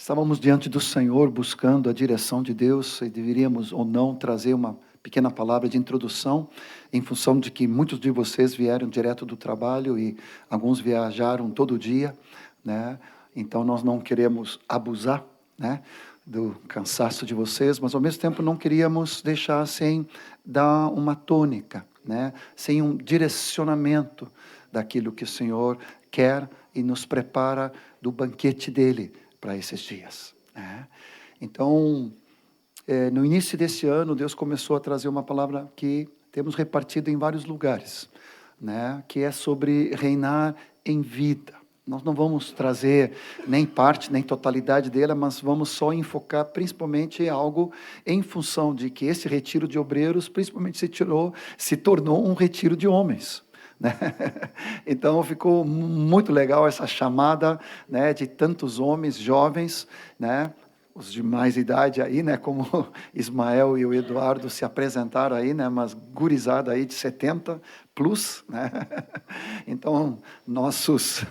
Estávamos diante do Senhor buscando a direção de Deus e deveríamos ou não trazer uma pequena palavra de introdução, em função de que muitos de vocês vieram direto do trabalho e alguns viajaram todo dia, né? Então nós não queremos abusar, né, do cansaço de vocês, mas ao mesmo tempo não queríamos deixar sem dar uma tônica, né, sem um direcionamento daquilo que o Senhor quer e nos prepara do banquete dele para esses dias, né? Então, no início desse ano, Deus começou a trazer uma palavra que temos repartido em vários lugares, né? Que é sobre reinar em vida. Nós não vamos trazer nem parte, nem totalidade dela, mas vamos só enfocar principalmente em algo em função de que esse retiro de obreiros, principalmente se tornou um retiro de homens, né? Então ficou muito legal essa chamada, né, de tantos homens jovens, né, os de mais idade aí, né, como Ismael e o Eduardo se apresentaram aí, né, mas gurizada aí de 70 plus, né? Então nossos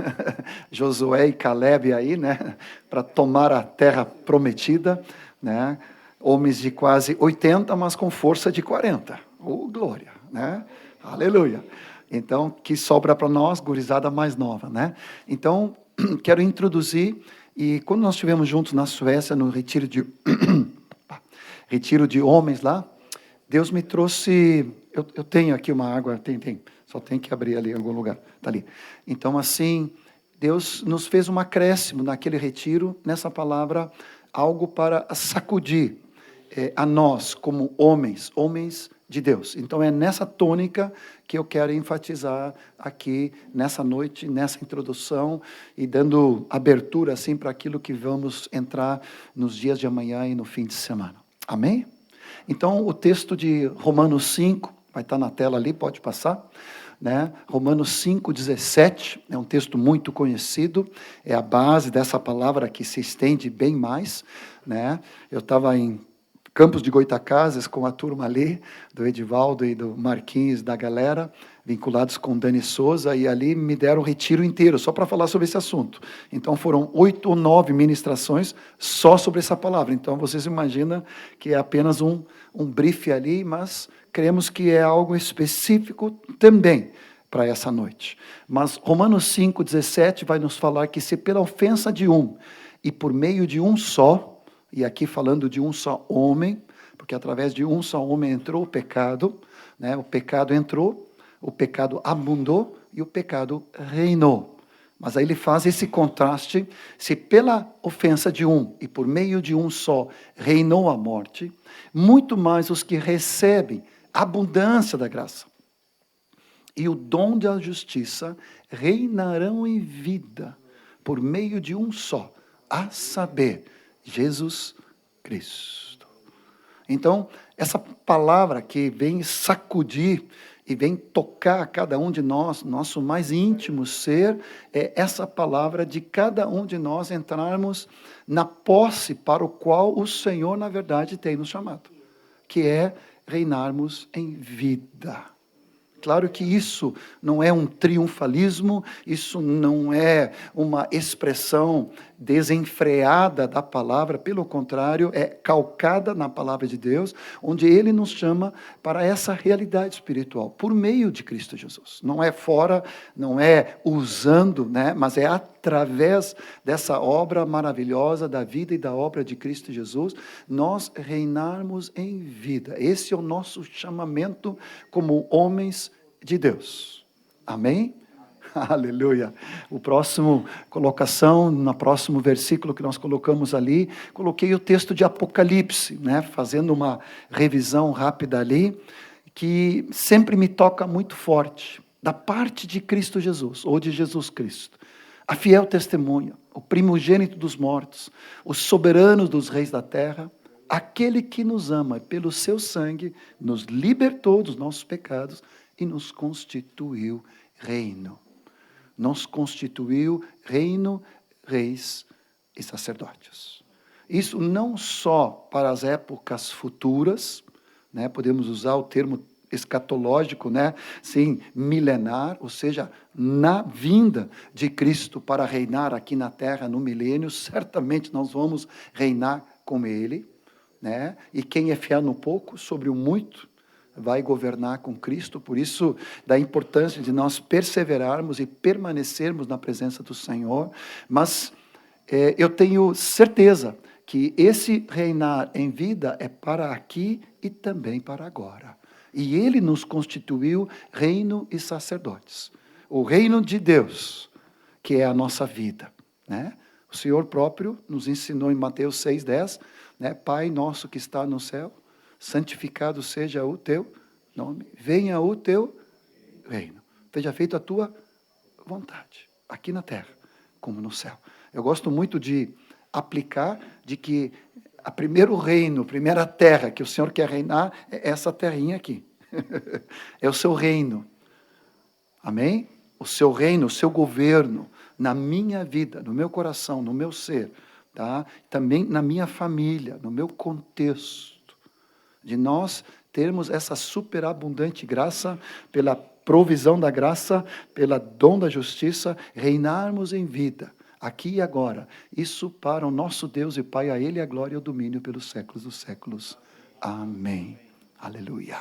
Josué e Caleb aí, né, para tomar a terra prometida, né, homens de quase 80, mas com força de 40, glória, né? Aleluia. Então, que sobra para nós, gurizada mais nova, né? Então, quero introduzir, e quando nós estivemos juntos na Suécia, no retiro de homens lá, Deus me trouxe, eu tenho aqui uma água, só tem que abrir ali em algum lugar, está ali. Então, assim, Deus nos fez um acréscimo naquele retiro, nessa palavra, algo para sacudir a nós, como homens de Deus. Então é nessa tônica que eu quero enfatizar aqui nessa noite, nessa introdução e dando abertura assim para aquilo que vamos entrar nos dias de amanhã e no fim de semana. Amém? Então o texto de Romanos 5, vai estar na tela ali, pode passar, né? Romanos 5,17, é um texto muito conhecido, é a base dessa palavra que se estende bem mais, né? Eu estava em Campos de Goitacazes, com a turma ali, do Edivaldo e do Marquinhos, da galera, vinculados com Dani Souza, e ali me deram um retiro inteiro, só para falar sobre esse assunto. Então foram 8 ou 9 ministrações só sobre essa palavra. Então vocês imaginam que é apenas um brief ali, mas cremos que é algo específico também para essa noite. Mas Romanos 5,17 vai nos falar que se pela ofensa de um, e por meio de um só, e aqui falando de um só homem, porque através de um só homem entrou o pecado, né? O pecado entrou, o pecado abundou e o pecado reinou. Mas aí ele faz esse contraste, se pela ofensa de um e por meio de um só reinou a morte, muito mais os que recebem a abundância da graça e o dom da justiça reinarão em vida por meio de um só, a saber, Jesus Cristo. Então, essa palavra que vem sacudir e vem tocar cada um de nós, nosso mais íntimo ser, é essa palavra de cada um de nós entrarmos na posse para o qual o Senhor, na verdade, tem nos chamado, que é reinarmos em vida. Claro que isso não é um triunfalismo, isso não é uma expressão desenfreada da palavra, pelo contrário, é calcada na palavra de Deus, onde Ele nos chama para essa realidade espiritual, por meio de Cristo Jesus. Não é fora, não é usando, né, mas é através dessa obra maravilhosa da vida e da obra de Cristo Jesus, nós reinarmos em vida. Esse é o nosso chamamento como homens de Deus. Amém? Aleluia. O próximo colocação, no próximo versículo que nós colocamos ali, coloquei o texto de Apocalipse, né, fazendo uma revisão rápida ali, que sempre me toca muito forte, da parte de Cristo Jesus, ou de Jesus Cristo. A fiel testemunha, o primogênito dos mortos, o soberano dos reis da terra, aquele que nos ama pelo seu sangue, nos libertou dos nossos pecados e nos constituiu reino. Nos constituiu reino, reis e sacerdotes. Isso não só para as épocas futuras, né? Podemos usar o termo escatológico, né? Sim, milenar, ou seja, na vinda de Cristo para reinar aqui na terra no milênio, certamente nós vamos reinar com Ele, né? E quem é fiel no pouco, sobre o muito, vai governar com Cristo. Por isso, da importância de nós perseverarmos e permanecermos na presença do Senhor. Mas eu tenho certeza que esse reinar em vida é para aqui e também para agora. E Ele nos constituiu reino e sacerdotes. O reino de Deus, que é a nossa vida, né? O Senhor próprio nos ensinou em Mateus 6,10, né? Pai nosso que está no céu, santificado seja o teu nome, venha o teu reino, seja feita a tua vontade, aqui na terra, como no céu. Eu gosto muito de aplicar de que a primeiro reino, primeira terra que o Senhor quer reinar é essa terrinha aqui. É o seu reino. Amém? O seu reino, o seu governo, na minha vida, no meu coração, no meu ser, tá? Também na minha família, no meu contexto, de nós termos essa superabundante graça, pela provisão da graça, pela dom da justiça, reinarmos em vida, aqui e agora. Isso para o nosso Deus e Pai, a Ele a glória e o domínio pelos séculos dos séculos. Amém. Aleluia.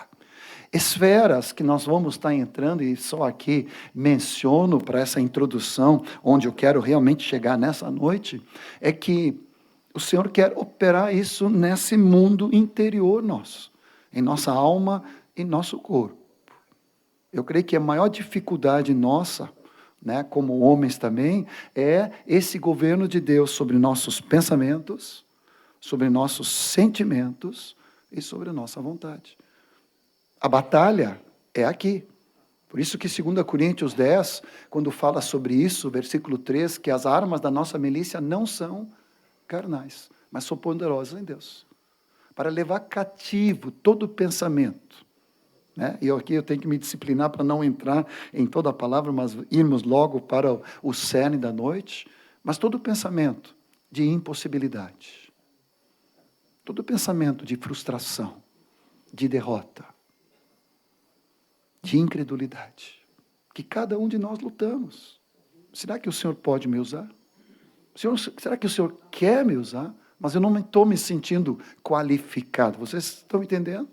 Esferas que nós vamos estar entrando, e só aqui menciono para essa introdução, onde eu quero realmente chegar nessa noite, é que o Senhor quer operar isso nesse mundo interior nosso, em nossa alma e nosso corpo. Eu creio que a maior dificuldade nossa, né, como homens também, é esse governo de Deus sobre nossos pensamentos, sobre nossos sentimentos e sobre a nossa vontade. A batalha é aqui. Por isso que 2 Coríntios 10, quando fala sobre isso, versículo 3, que as armas da nossa milícia não são carnais, mas são poderosas em Deus, para levar cativo todo pensamento. Né? E aqui eu tenho que me disciplinar para não entrar em toda a palavra, mas irmos logo para o cerne da noite. Mas todo pensamento de impossibilidade, todo pensamento de frustração, de derrota, de incredulidade, que cada um de nós lutamos. Será que o Senhor pode me usar? Será que o Senhor quer me usar? Mas eu não estou me sentindo qualificado. Vocês estão entendendo?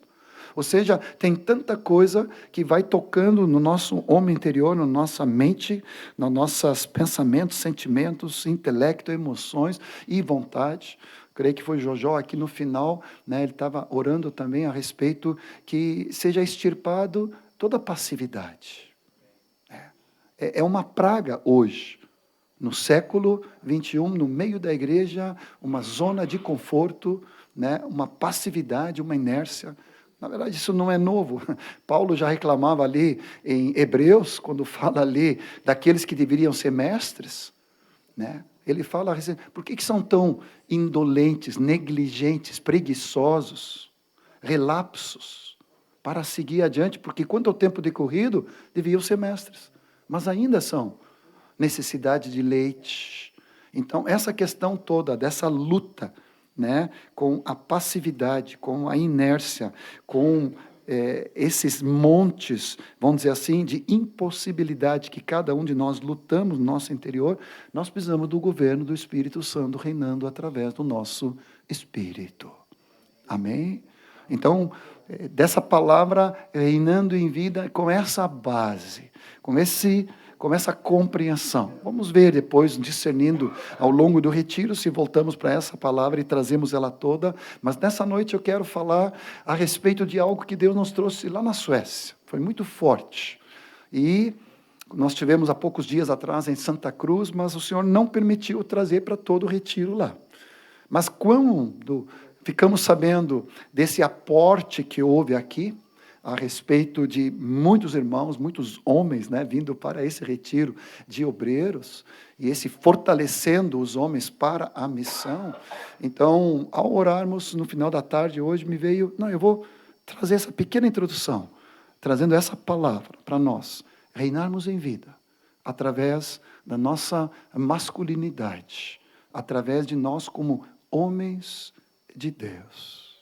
Ou seja, tem tanta coisa que vai tocando no nosso homem interior, na nossa mente, nos nossos pensamentos, sentimentos, intelecto, emoções e vontade. Creio que foi Jojó aqui no final, né, ele estava orando também a respeito que seja extirpado toda passividade. É uma praga hoje, no século 21, no meio da igreja, uma zona de conforto, né, uma passividade, uma inércia. Na verdade, isso não é novo. Paulo já reclamava ali em Hebreus, quando fala ali daqueles que deveriam ser mestres, né? Ele fala, por que são tão indolentes, negligentes, preguiçosos, relapsos, para seguir adiante? Porque quanto ao tempo decorrido, deviam ser mestres, mas ainda são necessidade de leite. Então, essa questão toda, dessa luta, né, com a passividade, com a inércia, com esses montes, vamos dizer assim, de impossibilidade que cada um de nós lutamos no nosso interior, nós precisamos do governo do Espírito Santo reinando através do nosso espírito. Amém? Então, dessa palavra, reinando em vida, com essa base, com essa compreensão. Vamos ver depois, discernindo ao longo do retiro, se voltamos para essa palavra e trazemos ela toda. Mas nessa noite eu quero falar a respeito de algo que Deus nos trouxe lá na Suécia. Foi muito forte. E nós tivemos há poucos dias atrás em Santa Cruz, mas o Senhor não permitiu trazer para todo o retiro lá. Mas quando ficamos sabendo desse aporte que houve aqui, a respeito de muitos irmãos, muitos homens, né, vindo para esse retiro de obreiros, e esse fortalecendo os homens para a missão. Então, ao orarmos no final da tarde hoje, me veio, eu vou trazer essa pequena introdução, trazendo essa palavra para nós, reinarmos em vida, através da nossa masculinidade, através de nós como homens de Deus.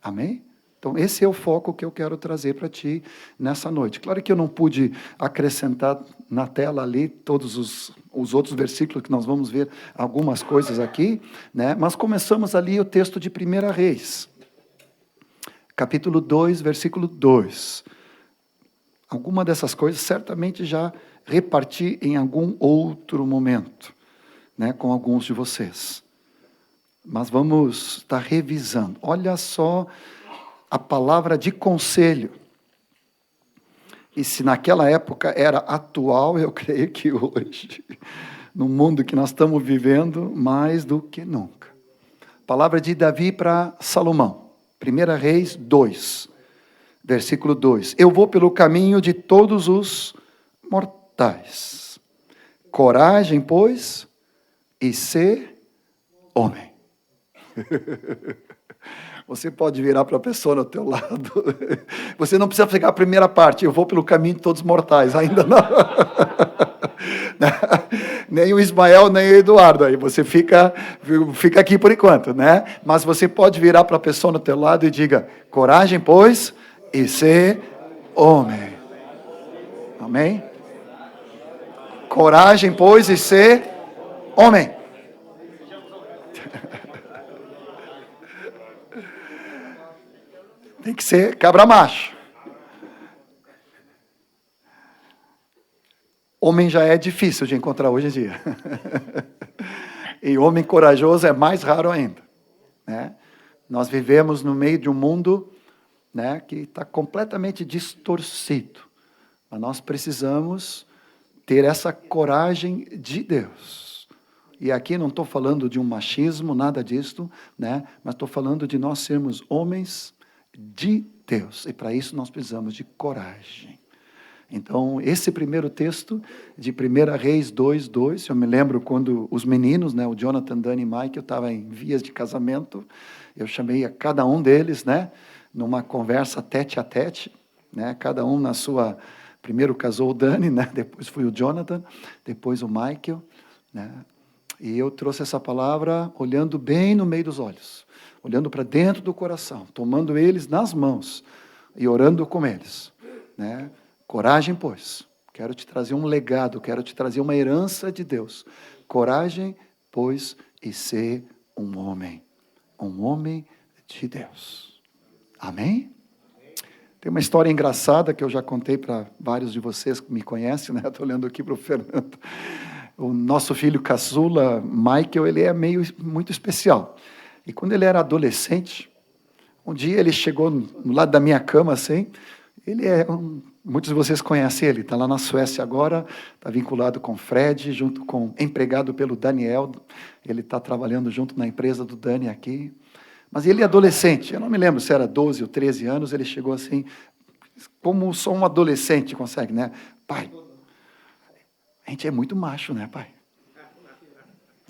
Amém? Então, esse é o foco que eu quero trazer para ti nessa noite. Claro que eu não pude acrescentar na tela ali todos os outros versículos, que nós vamos ver algumas coisas aqui, né? Mas começamos ali o texto de 1 Reis, capítulo 2, versículo 2. Alguma dessas coisas certamente já reparti em algum outro momento, né, com alguns de vocês. Mas vamos estar revisando. Olha só a palavra de conselho. E se naquela época era atual, eu creio que hoje, no mundo que nós estamos vivendo, mais do que nunca. Palavra de Davi para Salomão. 1 Reis 2, versículo 2. Eu vou pelo caminho de todos os mortais. Coragem, pois, e ser homem. Você pode virar para a pessoa ao teu lado. Você não precisa pegar a primeira parte, eu vou pelo caminho de todos os mortais, ainda não. Nem o Ismael, nem o Eduardo, aí você fica aqui por enquanto, né? Mas você pode virar para a pessoa ao teu lado e diga, coragem, pois, e ser homem. Amém? Coragem, pois, e ser homem. Tem que ser cabra macho. Homem já é difícil de encontrar hoje em dia. E homem corajoso é mais raro ainda, né? Nós vivemos no meio de um mundo, né, que está completamente distorcido. Mas nós precisamos ter essa coragem de Deus. E aqui não estou falando de um machismo, nada disso, né? Mas estou falando de nós sermos homens de Deus. E para isso nós precisamos de coragem. Então, esse primeiro texto de 1 Reis 2:2, eu me lembro quando os meninos, né, o Jonathan, Dani e Mike, eu estava em vias de casamento, eu chamei a cada um deles, né, numa conversa tete a tete, né, cada um na sua... Primeiro casou o Dani, né, depois foi o Jonathan, depois o Michael, né, e eu trouxe essa palavra olhando bem no meio dos olhos, olhando para dentro do coração, tomando eles nas mãos e orando com eles, né. Coragem, pois. Quero te trazer um legado, quero te trazer uma herança de Deus. Coragem, pois, e ser um homem de Deus. Amém? Tem uma história engraçada que eu já contei para vários de vocês que me conhecem, né? Estou olhando aqui para o Fernando. O nosso filho caçula, Michael, ele é muito especial. E quando ele era adolescente, um dia ele chegou no lado da minha cama, assim, ele muitos de vocês conhecem ele, está lá na Suécia agora, está vinculado com o Fred, junto com, empregado pelo Daniel, ele está trabalhando junto na empresa do Dani aqui. Mas ele é adolescente, eu não me lembro se era 12 ou 13 anos, ele chegou assim, como só um adolescente consegue, né? Pai, a gente é muito macho, né, pai?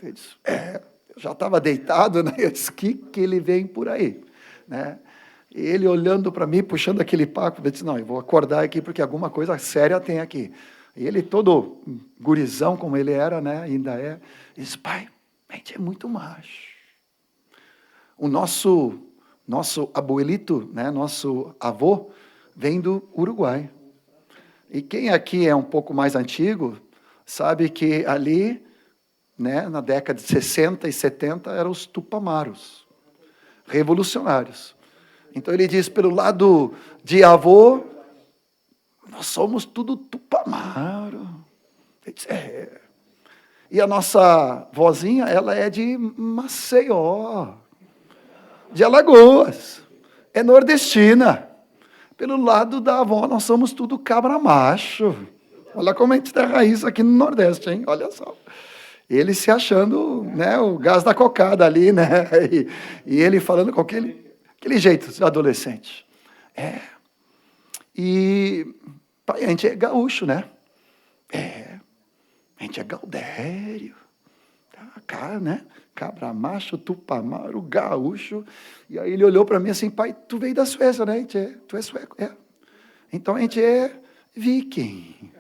Ele disse, eu já estava deitado, né? Eu disse, que ele vem por aí, né? E ele olhando para mim, puxando aquele papo, eu disse, não, eu vou acordar aqui porque alguma coisa séria tem aqui. E ele todo gurizão como ele era, né, ainda é, disse, pai, a gente é muito macho. O nosso abuelito, né, nosso avô, vem do Uruguai. E quem aqui é um pouco mais antigo, sabe que ali, né, na década de 60 e 70, eram os tupamaros, revolucionários. Então ele diz, pelo lado de avô, nós somos tudo tupamaro. Ele diz, E a nossa vozinha, ela é de Maceió, de Alagoas, é nordestina. Pelo lado da avó, nós somos tudo cabra macho. Olha como a gente tem raiz aqui no Nordeste, hein? Olha só. Ele se achando, né, o gás da cocada ali, né? E ele falando com aquele jeito de adolescente. E pai, a gente é gaúcho, né? A gente é gaudério. Cara, né? Cabra macho, tupamaro, gaúcho. E aí ele olhou para mim assim, pai, tu veio da Suécia, né? Tu é sueco, Então a gente é viking.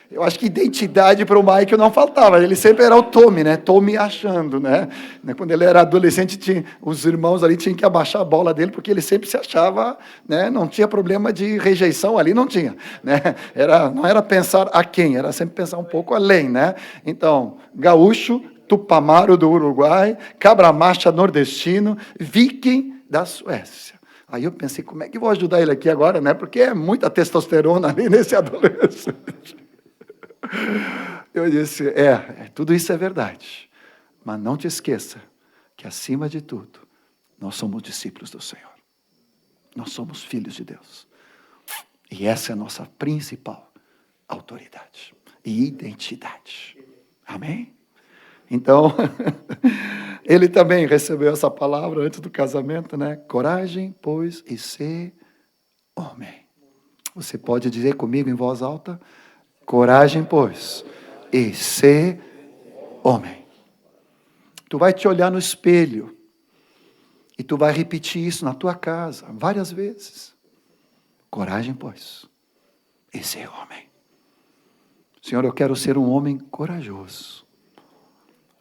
Eu acho que identidade para o Michael não faltava. Ele sempre era o Tommy, né? Tommy achando, né? Quando ele era adolescente, os irmãos ali tinham que abaixar a bola dele, porque ele sempre se achava, né? Não tinha problema de rejeição ali, não tinha, né? Não era pensar a quem, era sempre pensar um pouco além, né? Então, gaúcho, tupamaro do Uruguai, cabra macha nordestino, viking da Suécia. Aí eu pensei, como é que eu vou ajudar ele aqui agora, né? Porque é muita testosterona ali nesse adolescente. Eu disse, tudo isso é verdade, mas não te esqueça que acima de tudo, nós somos discípulos do Senhor. Nós somos filhos de Deus. E essa é a nossa principal autoridade e identidade. Amém? Então, ele também recebeu essa palavra antes do casamento, né? Coragem, pois, e ser homem. Você pode dizer comigo em voz alta? Coragem, pois, e ser homem. Tu vai te olhar no espelho e tu vai repetir isso na tua casa várias vezes. Coragem, pois, e ser homem. Senhor, eu quero ser um homem corajoso.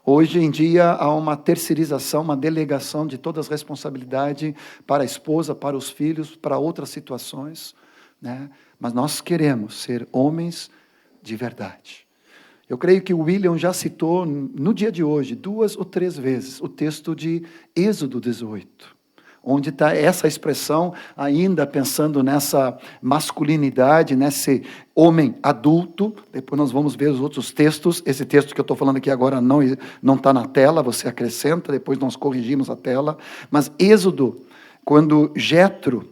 Hoje em dia há uma terceirização, uma delegação de todas as responsabilidades para a esposa, para os filhos, para outras situações, né? Mas nós queremos ser homens de verdade. Eu creio que o William já citou no dia de hoje, 2 ou 3 vezes, o texto de Êxodo 18, onde está essa expressão, ainda pensando nessa masculinidade, nesse homem adulto. Depois nós vamos ver os outros textos. Esse texto que eu estou falando aqui agora não está na tela, você acrescenta, depois nós corrigimos a tela. Mas Êxodo, quando Jetro,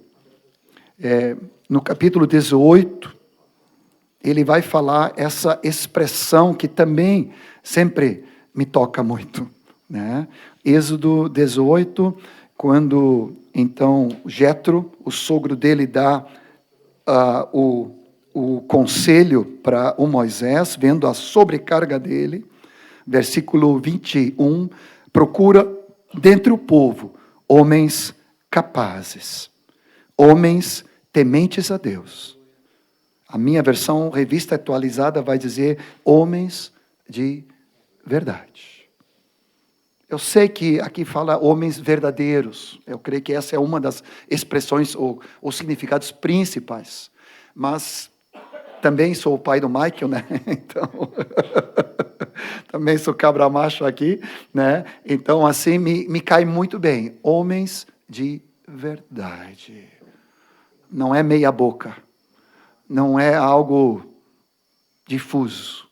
no capítulo 18, ele vai falar essa expressão que também sempre me toca muito, né? Êxodo 18, quando então Jetro, o sogro dele, dá o conselho para o Moisés, vendo a sobrecarga dele, versículo 21, procura dentre o povo homens capazes, homens tementes a Deus. A minha versão, revista atualizada, vai dizer homens de verdade. Eu sei que aqui fala homens verdadeiros. Eu creio que essa é uma das expressões ou significados principais. Mas também sou o pai do Michael, né? Então, também sou cabra macho aqui, né? Então, assim, me cai muito bem. Homens de verdade. Não é meia boca. Não é algo difuso,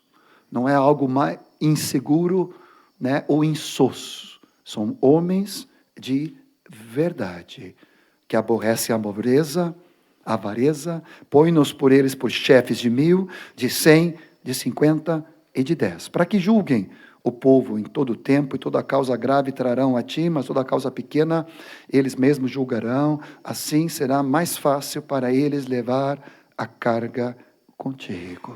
não é algo mais inseguro, né, ou insosso. São homens de verdade, que aborrecem a avareza, põe-nos por eles por chefes de 1000, de 100, de 50 e de 10, para que julguem o povo em todo o tempo, e toda causa grave trarão a ti, mas toda causa pequena eles mesmos julgarão. Assim será mais fácil para eles levar a carga contigo.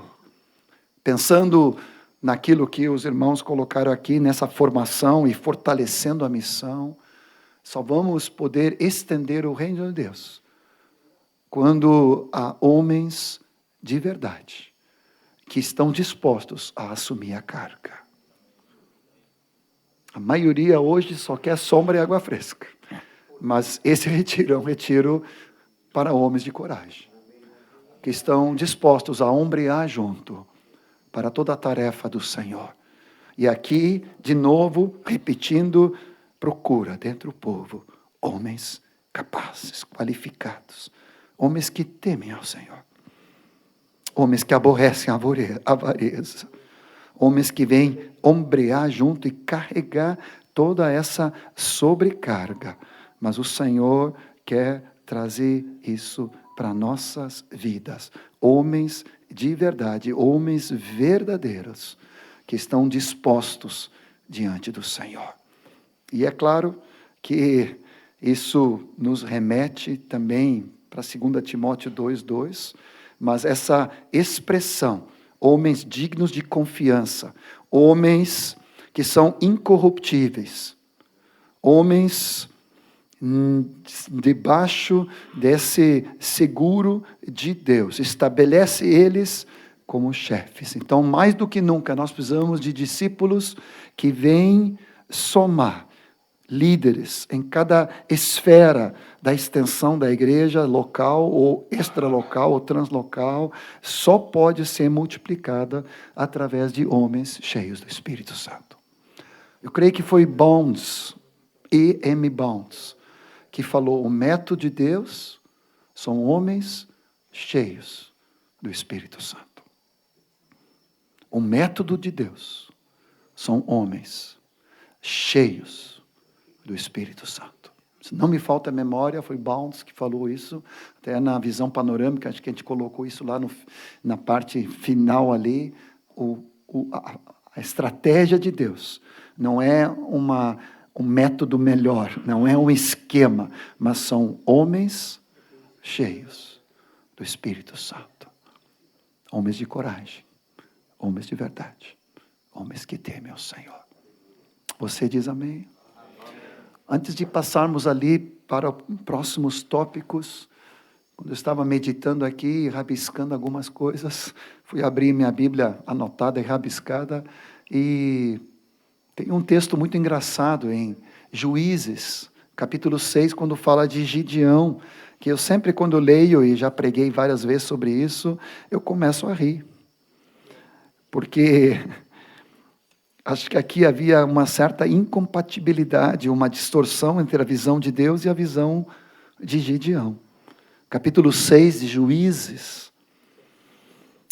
Pensando naquilo que os irmãos colocaram aqui, nessa formação e fortalecendo a missão, só vamos poder estender o reino de Deus quando há homens de verdade que estão dispostos a assumir a carga. A maioria hoje só quer sombra e água fresca, mas esse retiro é um retiro para homens de coragem, que estão dispostos a ombrear junto para toda a tarefa do Senhor. E aqui, de novo, repetindo, procura dentro do povo homens capazes, qualificados, homens que temem ao Senhor, homens que aborrecem a avareza, homens que vêm ombrear junto e carregar toda essa sobrecarga. Mas o Senhor quer trazer isso para nossas vidas. Homens de verdade, homens verdadeiros, que estão dispostos diante do Senhor. E é claro que isso nos remete também para 2 Timóteo 2:2, mas essa expressão, homens dignos de confiança, homens que são incorruptíveis, homens debaixo desse seguro de Deus, estabelece eles como chefes. Então, mais do que nunca, nós precisamos de discípulos que vêm somar, líderes em cada esfera da extensão da igreja, local ou extralocal ou translocal, só pode ser multiplicada através de homens cheios do Espírito Santo. Eu creio que foi Bounds, E.M. Bounds, que falou: o método de Deus são homens cheios do Espírito Santo. O método de Deus são homens cheios do Espírito Santo. Se não me falta a memória, foi Bounds que falou isso, até na visão panorâmica, acho que a gente colocou isso lá na parte final ali. A estratégia de Deus não é um método melhor, não é um esquema, mas são homens cheios do Espírito Santo. Homens de coragem, homens de verdade, homens que temem ao Senhor. Você diz amém? Antes de passarmos ali para os próximos tópicos, quando eu estava meditando aqui, rabiscando algumas coisas, fui abrir minha Bíblia anotada e rabiscada, e tem um texto muito engraçado em Juízes, capítulo 6, quando fala de Gideão, que eu sempre, quando leio, e já preguei várias vezes sobre isso, eu começo a rir. Porque acho que aqui havia uma certa incompatibilidade, uma distorção entre a visão de Deus e a visão de Gideão. Capítulo 6 de Juízes,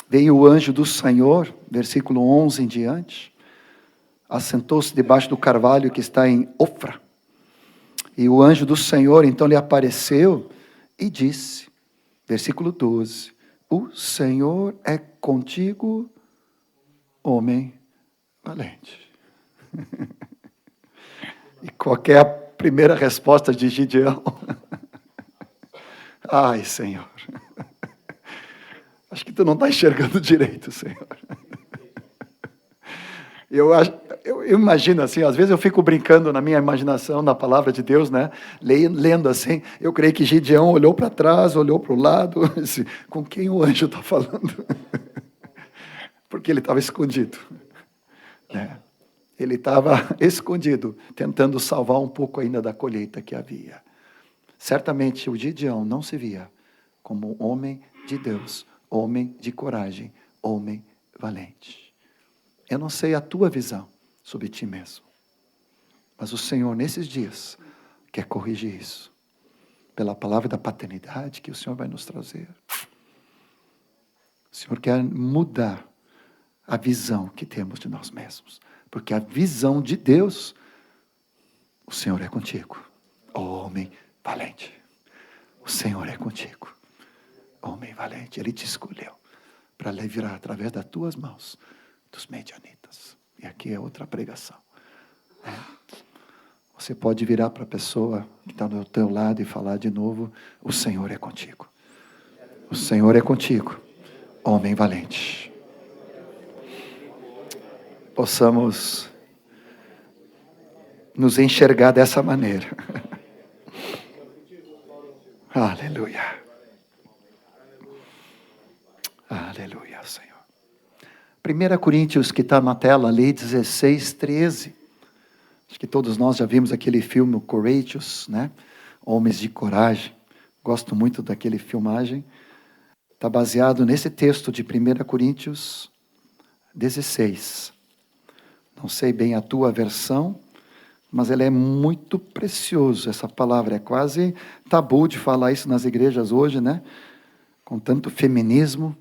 veio o anjo do Senhor, versículo 11 em diante, assentou-se debaixo do carvalho que está em Ofra, e o anjo do Senhor então lhe apareceu e disse, versículo 12, o Senhor é contigo, homem valente. E qual é a primeira resposta de Gideão? Ai, Senhor, acho que tu não está enxergando direito, Senhor. Eu imagino assim, às vezes eu fico brincando na minha imaginação, na palavra de Deus, né? Lendo assim, eu creio que Gideão olhou para trás, olhou para o lado, disse, com quem o anjo está falando? Porque ele estava escondido. Né? Ele estava escondido, tentando salvar um pouco ainda da colheita que havia. Certamente o Gideão não se via como homem de Deus, homem de coragem, homem valente. Eu não sei a tua visão sobre ti mesmo, mas o Senhor nesses dias quer corrigir isso, pela palavra da paternidade que o Senhor vai nos trazer. O Senhor quer mudar a visão que temos de nós mesmos, porque a visão de Deus, o Senhor é contigo, homem valente. O Senhor é contigo, homem valente. Ele te escolheu para livrar através das tuas mãos dos medianitas. E aqui é outra pregação. Você pode virar para a pessoa que está do teu lado e falar de novo, o Senhor é contigo. O Senhor é contigo, homem valente. Possamos nos enxergar dessa maneira. Aleluia. Aleluia, Senhor. 1 Coríntios, que está na tela ali, 16, 13. Acho que todos nós já vimos aquele filme, Courageous, né? Homens de Coragem. Gosto muito daquele filmagem. Está baseado nesse texto de 1 Coríntios 16. Não sei bem a tua versão, mas ela é muito preciosa, essa palavra. É quase tabu de falar isso nas igrejas hoje, né? Com tanto feminismo.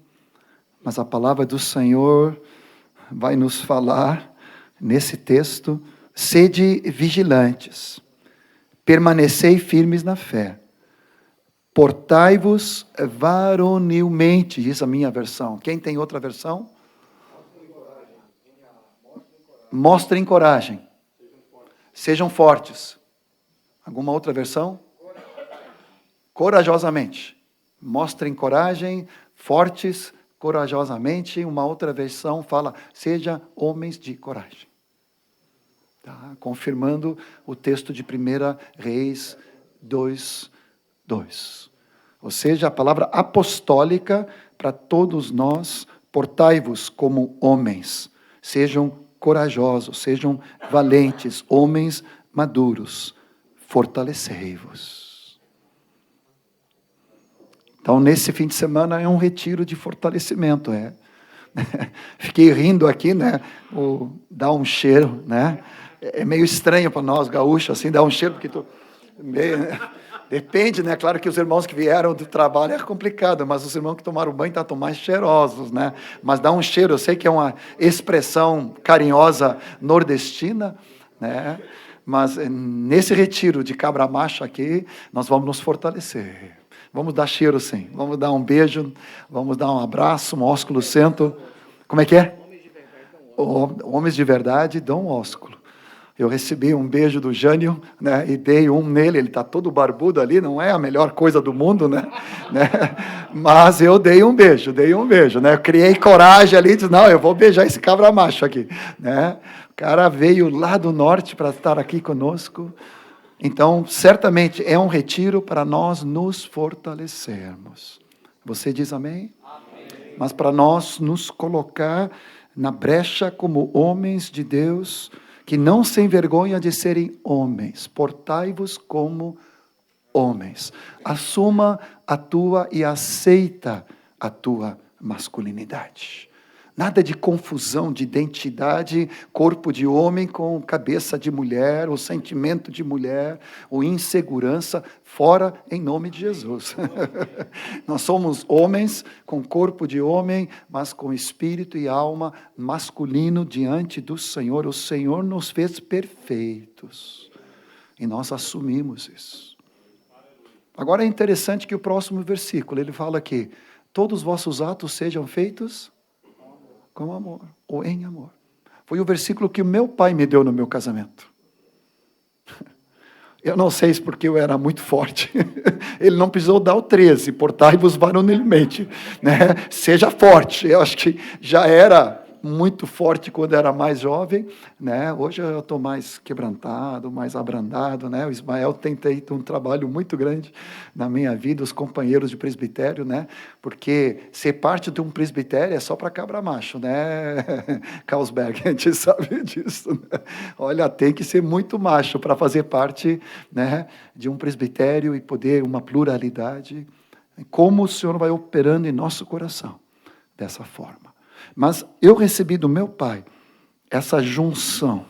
Mas a palavra do Senhor vai nos falar, nesse texto, sede vigilantes, permanecei firmes na fé, portai-vos varonilmente, diz a minha versão. Quem tem outra versão? Mostrem coragem. Sejam fortes. Alguma outra versão? Corajosamente. Mostrem coragem, fortes, corajosamente. Uma outra versão fala, seja homens de coragem. Tá? Confirmando o texto de 1 Reis 2:2. Ou seja, a palavra apostólica para todos nós, portai-vos como homens, sejam corajosos, sejam valentes, homens maduros, fortalecei-vos. Então, nesse fim de semana é um retiro de fortalecimento, Fiquei rindo aqui, dá um cheiro, É meio estranho para nós, gaúchos, assim, dá um cheiro, porque depende, Claro que os irmãos que vieram do trabalho é complicado, mas os irmãos que tomaram banho estão mais cheirosos, Mas dá um cheiro, eu sei que é uma expressão carinhosa nordestina, Mas nesse retiro de cabra macho aqui, nós vamos nos fortalecer. Vamos dar cheiro, sim. Vamos dar um beijo, vamos dar um abraço, um ósculo santo. Como é que é? Homens de verdade dão um ósculo. Eu recebi um beijo do Jânio, e dei um nele, ele está todo barbudo ali, não é a melhor coisa do mundo, Mas eu dei um beijo, Eu criei coragem ali, disse, não, eu vou beijar esse cabra macho aqui, O cara veio lá do norte para estar aqui conosco. Então, certamente é um retiro para nós nos fortalecermos. Você diz amém? Amém. Mas para nós nos colocar na brecha como homens de Deus, que não se envergonha de serem homens. Portai-vos como homens. Assuma a tua e aceita a tua masculinidade. Nada de confusão de identidade, corpo de homem com cabeça de mulher, ou sentimento de mulher, ou insegurança, fora em nome de Jesus. Nós somos homens com corpo de homem, mas com espírito e alma masculino diante do Senhor. O Senhor nos fez perfeitos e nós assumimos isso. Agora é interessante que o próximo versículo, ele fala que todos os vossos atos sejam feitos com amor, ou em amor. Foi o versículo que o meu pai me deu no meu casamento. Eu não sei se porque eu era muito forte. Ele não precisou dar o 13, portai-vos varonilmente. Seja forte. Eu acho que já era muito forte quando era mais jovem, Hoje eu estou mais quebrantado, mais abrandado, O Ismael tem feito um trabalho muito grande na minha vida, os companheiros de presbitério, Porque ser parte de um presbitério é só para cabra macho, Carlsberg, a gente sabe disso, Olha, tem que ser muito macho para fazer parte, de um presbitério e poder uma pluralidade. Como o Senhor vai operando em nosso coração dessa forma. Mas eu recebi do meu pai essa junção,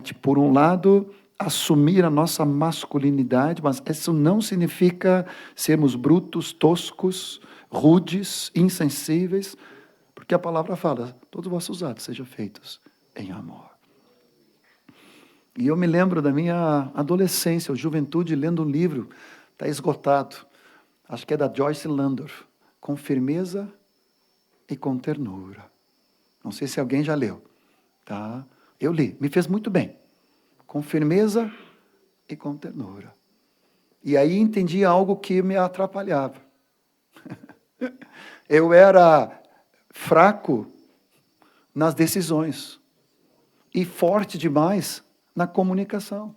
de, por um lado, assumir a nossa masculinidade, mas isso não significa sermos brutos, toscos, rudes, insensíveis, porque a palavra fala, todos os vossos atos sejam feitos em amor. E eu me lembro da minha adolescência, ou juventude, lendo um livro, está esgotado, acho que é da Joyce Landorf, Com Firmeza e com Ternura. Não sei se alguém já leu, tá? Eu li, me fez muito bem. Com firmeza e com ternura. E aí entendi algo que me atrapalhava. Eu era fraco nas decisões e forte demais na comunicação.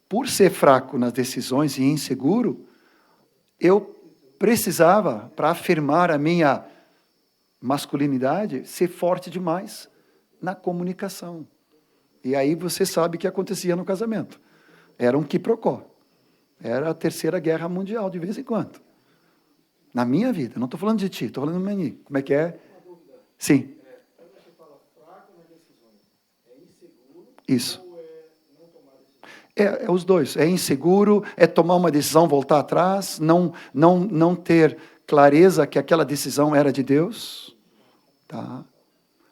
Por ser fraco nas decisões e inseguro, eu precisava, para afirmar a minha masculinidade, ser forte demais na comunicação. E aí você sabe o que acontecia no casamento. Era um quiprocó. Era a Terceira Guerra Mundial, de vez em quando. Na minha vida, não estou falando de ti, estou falando do Meni. Como é que é? Sim. Quando você fala fraco nas decisões, é inseguro? Isso. Ou é não tomar decisão? É os dois. É inseguro, é tomar uma decisão, voltar atrás, não ter clareza que aquela decisão era de Deus. Tá?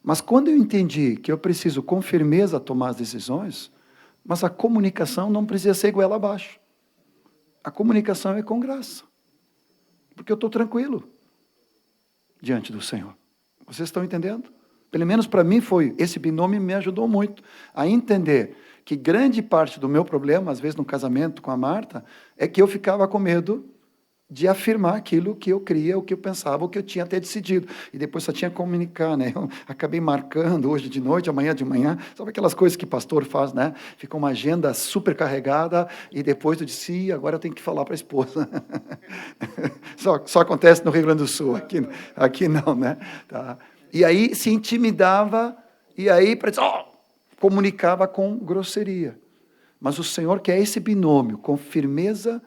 Mas quando eu entendi que eu preciso com firmeza tomar as decisões, mas a comunicação não precisa ser goela abaixo. A comunicação é com graça. Porque eu estou tranquilo diante do Senhor. Vocês estão entendendo? Pelo menos para mim foi, esse binômio me ajudou muito a entender que grande parte do meu problema, às vezes no casamento com a Marta, é que eu ficava com medo de afirmar aquilo que eu cria, o que eu pensava, o que eu tinha até decidido. E depois só tinha que comunicar, né? Eu acabei marcando hoje de noite, amanhã de manhã. Sabe aquelas coisas que pastor faz, né? Fica uma agenda super carregada e depois eu disse, agora eu tenho que falar para a esposa. Só acontece no Rio Grande do Sul, aqui não, né? Tá. E aí se intimidava, e aí comunicava com grosseria. Mas o Senhor quer esse binômio, com firmeza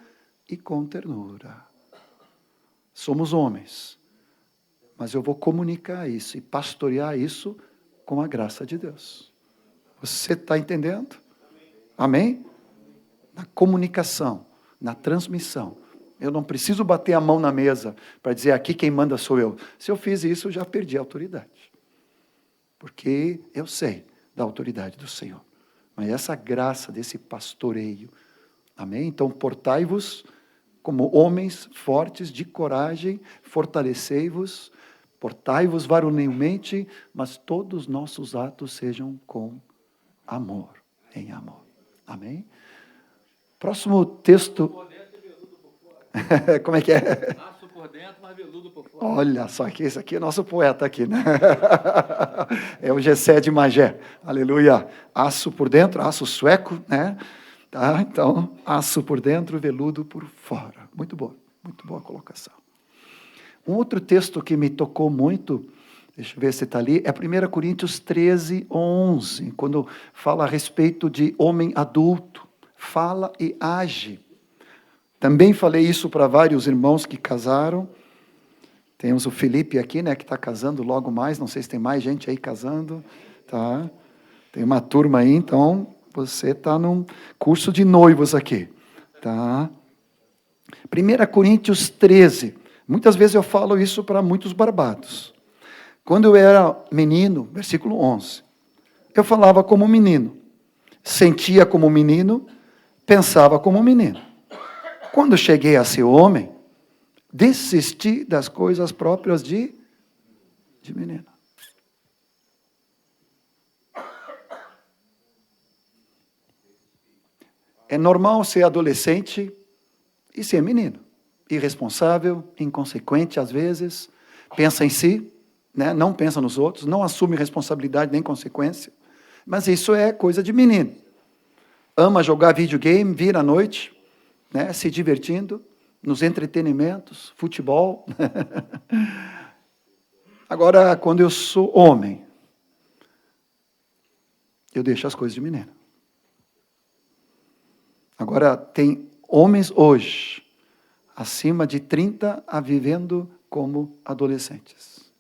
e com ternura. Somos homens, mas eu vou comunicar isso e pastorear isso com a graça de Deus. Você está entendendo? Amém? Na comunicação, na transmissão. Eu não preciso bater a mão na mesa para dizer aqui quem manda sou eu. Se eu fiz isso, eu já perdi a autoridade. Porque eu sei da autoridade do Senhor. Mas essa graça desse pastoreio, amém? Então, portai-vos como homens fortes, de coragem, fortalecei-vos, portai-vos varonilmente, mas todos os nossos atos sejam com amor, em amor. Amém? Próximo texto. Como é que é? Aço por dentro, mas veludo por fora. Olha só, que esse aqui é nosso poeta aqui, né? É o Gessé de Magé. Aleluia. Aço por dentro, aço sueco, né? Tá? Então, aço por dentro, veludo por fora. Muito boa colocação. Um outro texto que me tocou muito, deixa eu ver se está ali, é 1 Coríntios 13, 11, quando fala a respeito de homem adulto, fala e age. Também falei isso para vários irmãos que casaram. Temos o Felipe aqui, né, que está casando logo mais, não sei se tem mais gente aí casando, tá? Tem uma turma aí, então você está num curso de noivos aqui, tá? 1 Coríntios 13, muitas vezes eu falo isso para muitos barbados. Quando eu era menino, versículo 11, eu falava como menino, sentia como menino, pensava como menino. Quando cheguei a ser homem, desisti das coisas próprias de menino. É normal ser adolescente e ser menino. Irresponsável, inconsequente às vezes, pensa em si, né? Não pensa nos outros, não assume responsabilidade nem consequência. Mas isso é coisa de menino. Ama jogar videogame, vir à noite, né? Se divertindo, nos entretenimentos, futebol. Agora, quando eu sou homem, eu deixo as coisas de menino. Agora, tem homens hoje, acima de 30, a vivendo como adolescentes.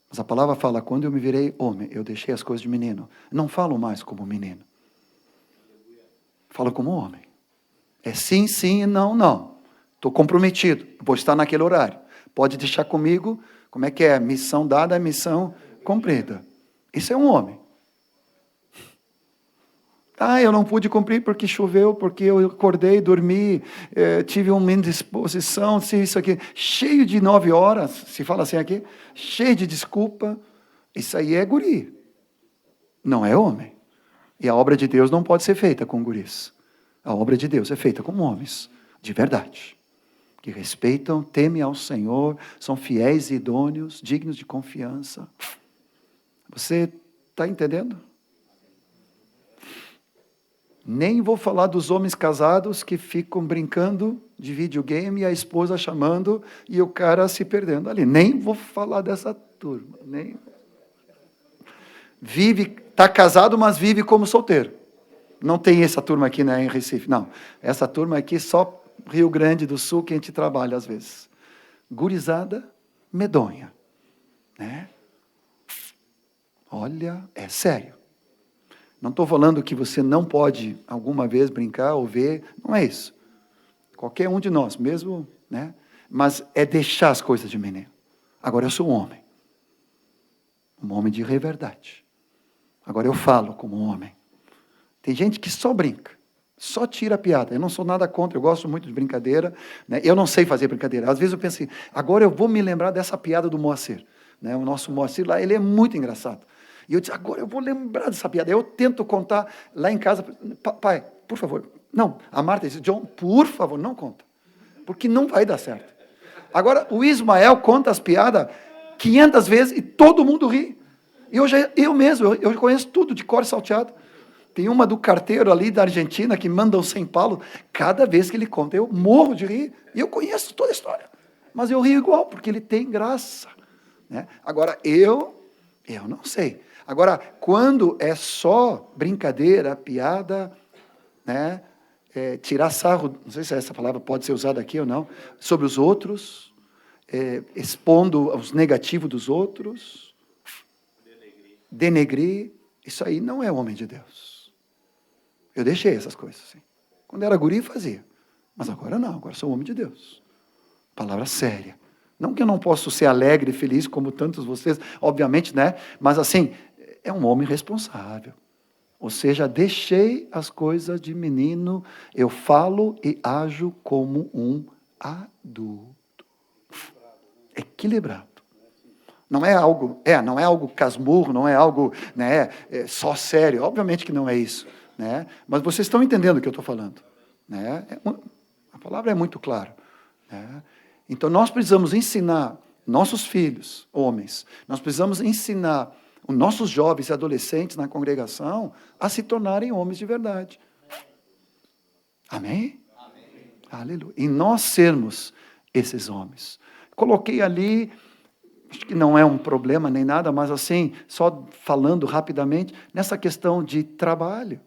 Mas a palavra fala, quando eu me virei homem, eu deixei as coisas de menino. Não falo mais como menino. Falo como homem. É sim, sim e não, não. Estou comprometido, vou estar naquele horário. Pode deixar comigo, como é que é? Missão dada é missão cumprida. Isso é um homem. Eu não pude cumprir porque choveu, porque eu acordei, dormi, tive uma indisposição, isso aqui. Cheio de 9 horas, se fala assim aqui, cheio de desculpa. Isso aí é guri. Não é homem. E a obra de Deus não pode ser feita com guris. A obra de Deus é feita com homens, de verdade. Que respeitam, temem ao Senhor, são fiéis e idôneos, dignos de confiança. Você está entendendo? Nem vou falar dos homens casados que ficam brincando de videogame e a esposa chamando e o cara se perdendo ali. Nem vou falar dessa turma. Está casado, mas vive como solteiro. Não tem essa turma aqui, né, em Recife. Não, essa turma aqui só Rio Grande do Sul que a gente trabalha às vezes. Gurizada medonha. Né? Olha, é sério. Não estou falando que você não pode alguma vez brincar ou ver, não é isso. Qualquer um de nós, mesmo, né? Mas é deixar as coisas de menino. Agora eu sou um homem de verdade. Agora eu falo como um homem. Tem gente que só brinca, só tira a piada. Eu não sou nada contra, eu gosto muito de brincadeira, né? Eu não sei fazer brincadeira. Às vezes eu penso assim, agora eu vou me lembrar dessa piada do Moacir. Né? O nosso Moacir lá, ele é muito engraçado. E eu disse, agora eu vou lembrar dessa piada. Eu tento contar lá em casa. Pai, por favor, Não, a Marta disse, John, por favor, não conta. Porque não vai dar certo. Agora, o Ismael conta as piadas 500 vezes e todo mundo ri. E eu mesmo conheço tudo de cor e salteado. Tem uma do carteiro ali da Argentina que manda o São Paulo. Cada vez que ele conta, eu morro de rir. E eu conheço toda a história. Mas eu rio igual, porque ele tem graça. Né? Agora, eu não sei. Agora, quando é só brincadeira, piada, né? Tirar sarro, não sei se essa palavra pode ser usada aqui ou não, sobre os outros, expondo os negativos dos outros, denegrir, isso aí não é homem de Deus. Eu deixei essas coisas assim. Quando era guri, fazia. Mas agora não, agora sou homem de Deus. Palavra séria. Não que eu não possa ser alegre e feliz, como tantos vocês, obviamente, né? Mas assim, é um homem responsável. Ou seja, deixei as coisas de menino, eu falo e ajo como um adulto. Equilibrado. Não é algo casmurro, não é algo, né, só sério. Obviamente que não é isso. Né? Mas vocês estão entendendo o que eu estou falando. Né? A palavra é muito clara. Né? Então, nós precisamos ensinar nossos filhos, homens, nós precisamos ensinar os nossos jovens e adolescentes na congregação a se tornarem homens de verdade. Amém? Amém. Aleluia. E nós sermos esses homens. Coloquei ali, acho que não é um problema nem nada, mas assim, só falando rapidamente, nessa questão de trabalho.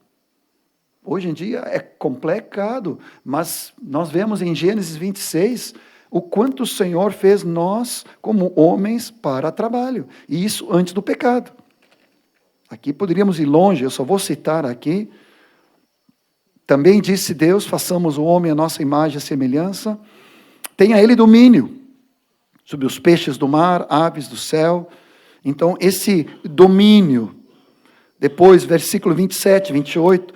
Hoje em dia é complicado, mas nós vemos em Gênesis 26 o quanto o Senhor fez nós como homens para trabalho. E isso antes do pecado. Aqui poderíamos ir longe, eu só vou citar aqui. Também disse Deus, façamos o homem a nossa imagem e semelhança. Tenha ele domínio sobre os peixes do mar, aves do céu. Então, esse domínio. Depois, versículo 27, 28.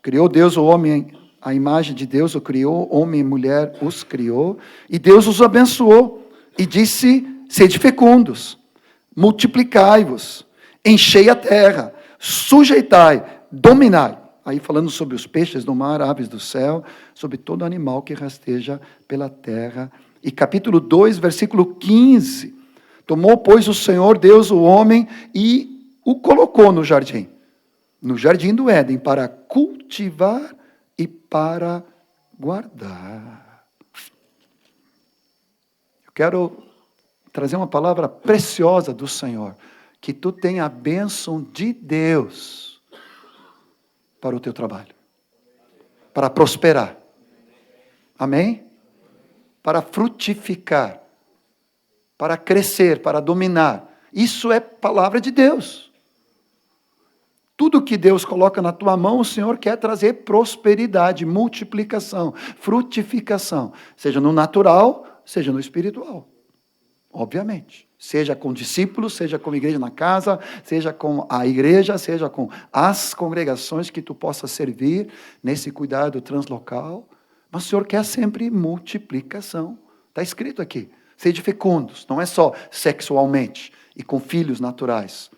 Criou Deus o homem, a imagem de Deus o criou, homem e mulher os criou, e Deus os abençoou, e disse, sede fecundos, multiplicai-vos, enchei a terra, sujeitai, dominai. Aí falando sobre os peixes do mar, aves do céu, sobre todo animal que rasteja pela terra. E capítulo 2, versículo 15, tomou, pois, o Senhor Deus o homem e o colocou no jardim do Éden, para cultivar e para guardar. Eu quero trazer uma palavra preciosa do Senhor, que tu tenha a bênção de Deus para o teu trabalho, para prosperar. Amém? Para frutificar, para crescer, para dominar. Isso é palavra de Deus. Tudo que Deus coloca na tua mão, o Senhor quer trazer prosperidade, multiplicação, frutificação. Seja no natural, seja no espiritual. Obviamente. Seja com discípulos, seja com a igreja na casa, seja com a igreja, seja com as congregações que tu possa servir nesse cuidado translocal. Mas o Senhor quer sempre multiplicação. Está escrito aqui. Sede fecundos. Não é só sexualmente e com filhos naturais.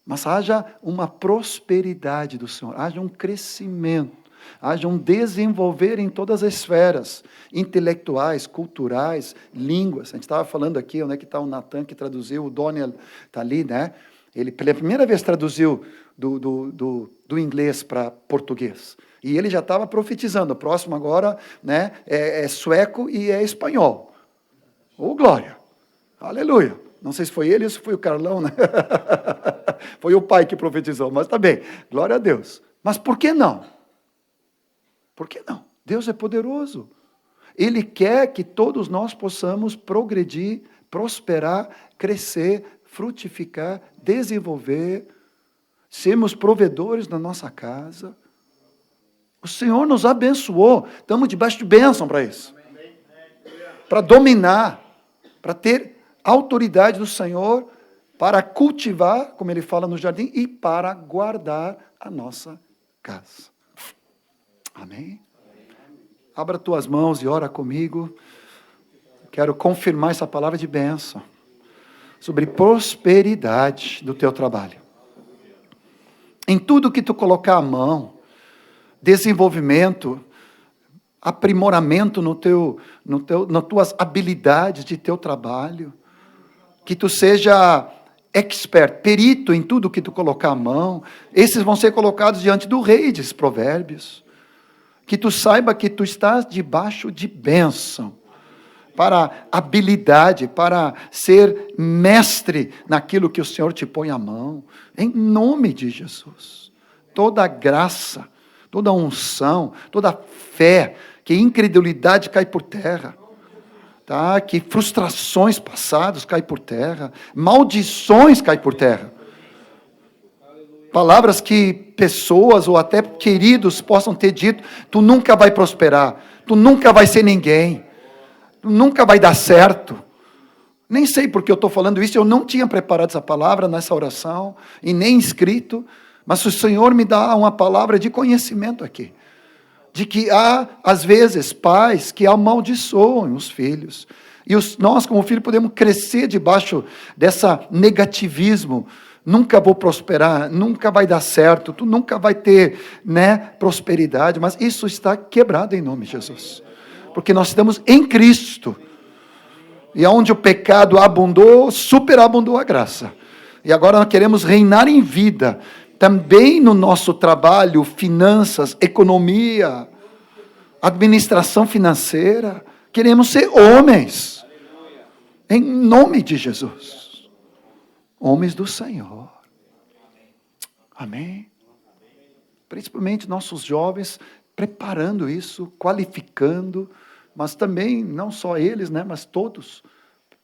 Mas haja uma prosperidade do Senhor, haja um crescimento, haja um desenvolver em todas as esferas, intelectuais, culturais, línguas. A gente estava falando aqui, onde é que está o Natan que traduziu, o Doniel está ali, né? Ele pela primeira vez traduziu do inglês para português. E ele já estava profetizando, o próximo agora, né, é sueco e é espanhol. Ô, glória! Aleluia! Não sei se foi ele ou se foi o Carlão, né? Foi o pai que profetizou, mas tá bem. Glória a Deus. Mas por que não? Por que não? Deus é poderoso. Ele quer que todos nós possamos progredir, prosperar, crescer, frutificar, desenvolver, sermos provedores na nossa casa. O Senhor nos abençoou. Estamos debaixo de bênção para isso. Para dominar, para ter autoridade do Senhor, para cultivar, como ele fala no jardim, e para guardar a nossa casa. Amém? Abra tuas mãos e ora comigo. Quero confirmar essa palavra de bênção sobre prosperidade do teu trabalho. Em tudo que tu colocar a mão, desenvolvimento, aprimoramento nas tuas habilidades de teu trabalho. Que tu seja expert, perito em tudo que tu colocar a mão. Esses vão ser colocados diante do rei, diz Provérbios. Que tu saiba que tu estás debaixo de bênção, para habilidade, para ser mestre naquilo que o Senhor te põe à mão, em nome de Jesus. Toda graça, toda unção, toda fé, que incredulidade cai por terra, tá? Que frustrações passadas caem por terra, maldições caem por terra. Palavras que pessoas ou até queridos possam ter dito: tu nunca vai prosperar, tu nunca vai ser ninguém, tu nunca vai dar certo. Nem sei porque eu estou falando isso, eu não tinha preparado essa palavra nessa oração, e nem escrito, mas o Senhor me dá uma palavra de conhecimento aqui, de que há, às vezes, pais que amaldiçoam os filhos, e nós como filhos podemos crescer debaixo dessa negativismo: nunca vou prosperar, nunca vai dar certo, tu nunca vai ter, prosperidade. Mas isso está quebrado em nome de Jesus, porque nós estamos em Cristo, e onde o pecado abundou, superabundou a graça, e agora nós queremos reinar em vida, também no nosso trabalho, finanças, economia, administração financeira. Queremos ser homens, em nome de Jesus, homens do Senhor, amém? Principalmente nossos jovens, preparando isso, qualificando, mas também, não só eles, mas todos.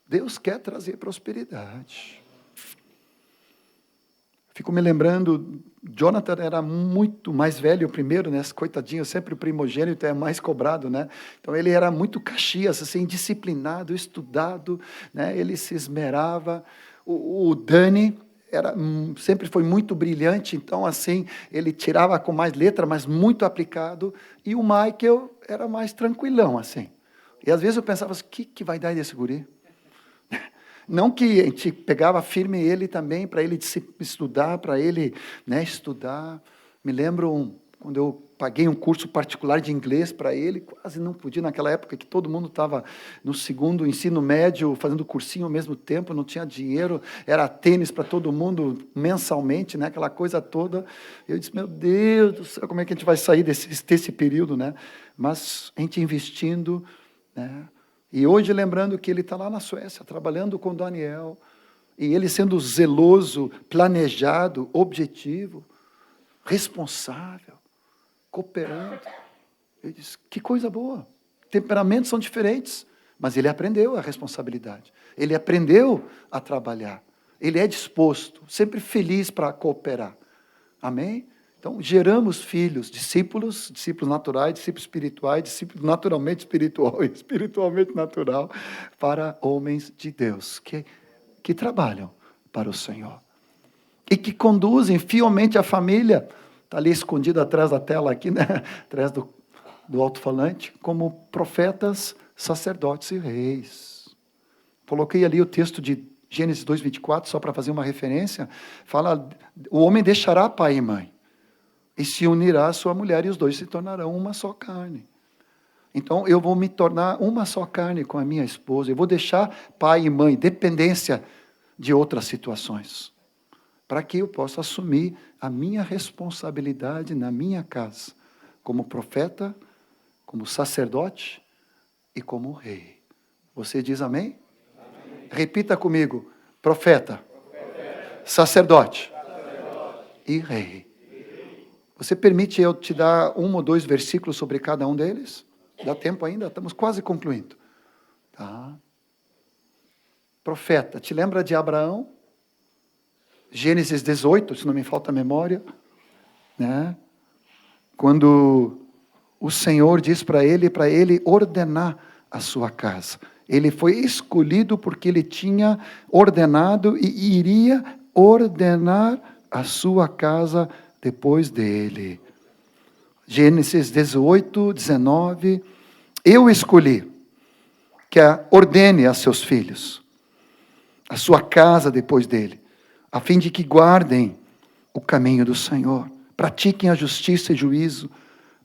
Deus quer trazer prosperidade. Fico me lembrando, Jonathan era muito mais velho, o primeiro, coitadinho, sempre o primogênito é mais cobrado, Então ele era muito caxias, assim, disciplinado, estudado, Ele se esmerava. O Dani sempre foi muito brilhante, então assim, ele tirava com mais letra, mas muito aplicado. E o Michael era mais tranquilão, assim. E às vezes eu pensava assim: o que vai dar desse guri? Não que a gente pegava firme ele também, para ele estudar, para ele estudar. Me lembro quando eu paguei um curso particular de inglês para ele, quase não podia naquela época, que todo mundo estava no segundo ensino médio, fazendo cursinho ao mesmo tempo, não tinha dinheiro, era tênis para todo mundo mensalmente, aquela coisa toda. Eu disse: meu Deus do céu, como é que a gente vai sair desse período, Mas a gente investindo, E hoje, lembrando que ele está lá na Suécia, trabalhando com Daniel, e ele sendo zeloso, planejado, objetivo, responsável, cooperando. Eu disse: que coisa boa. Temperamentos são diferentes, mas ele aprendeu a responsabilidade, ele aprendeu a trabalhar, ele é disposto, sempre feliz para cooperar. Amém? Então, geramos filhos, discípulos naturais, discípulos espirituais, discípulos naturalmente espiritual e espiritualmente natural, para homens de Deus, que trabalham para o Senhor. E que conduzem fielmente a família, está ali escondido atrás da tela aqui, atrás do alto-falante, como profetas, sacerdotes e reis. Coloquei ali o texto de Gênesis 2:24, só para fazer uma referência. Fala: o homem deixará pai e mãe, e se unirá à sua mulher, e os dois se tornarão uma só carne. Então, eu vou me tornar uma só carne com a minha esposa. Eu vou deixar pai e mãe, dependência de outras situações, para que eu possa assumir a minha responsabilidade na minha casa, como profeta, como sacerdote e como rei. Você diz amém? Amém. Repita comigo: profeta, sacerdote e rei. Você permite eu te dar 1 ou 2 versículos sobre cada um deles? Dá tempo ainda? Estamos quase concluindo. Tá. Profeta, te lembra de Abraão? Gênesis 18, se não me falta a memória. Quando o Senhor diz para ele ordenar a sua casa. Ele foi escolhido porque ele tinha ordenado e iria ordenar a sua casa depois dele. Gênesis 18, 19. Eu escolhi que ordene a seus filhos, a sua casa depois dele, a fim de que guardem o caminho do Senhor, pratiquem a justiça e juízo,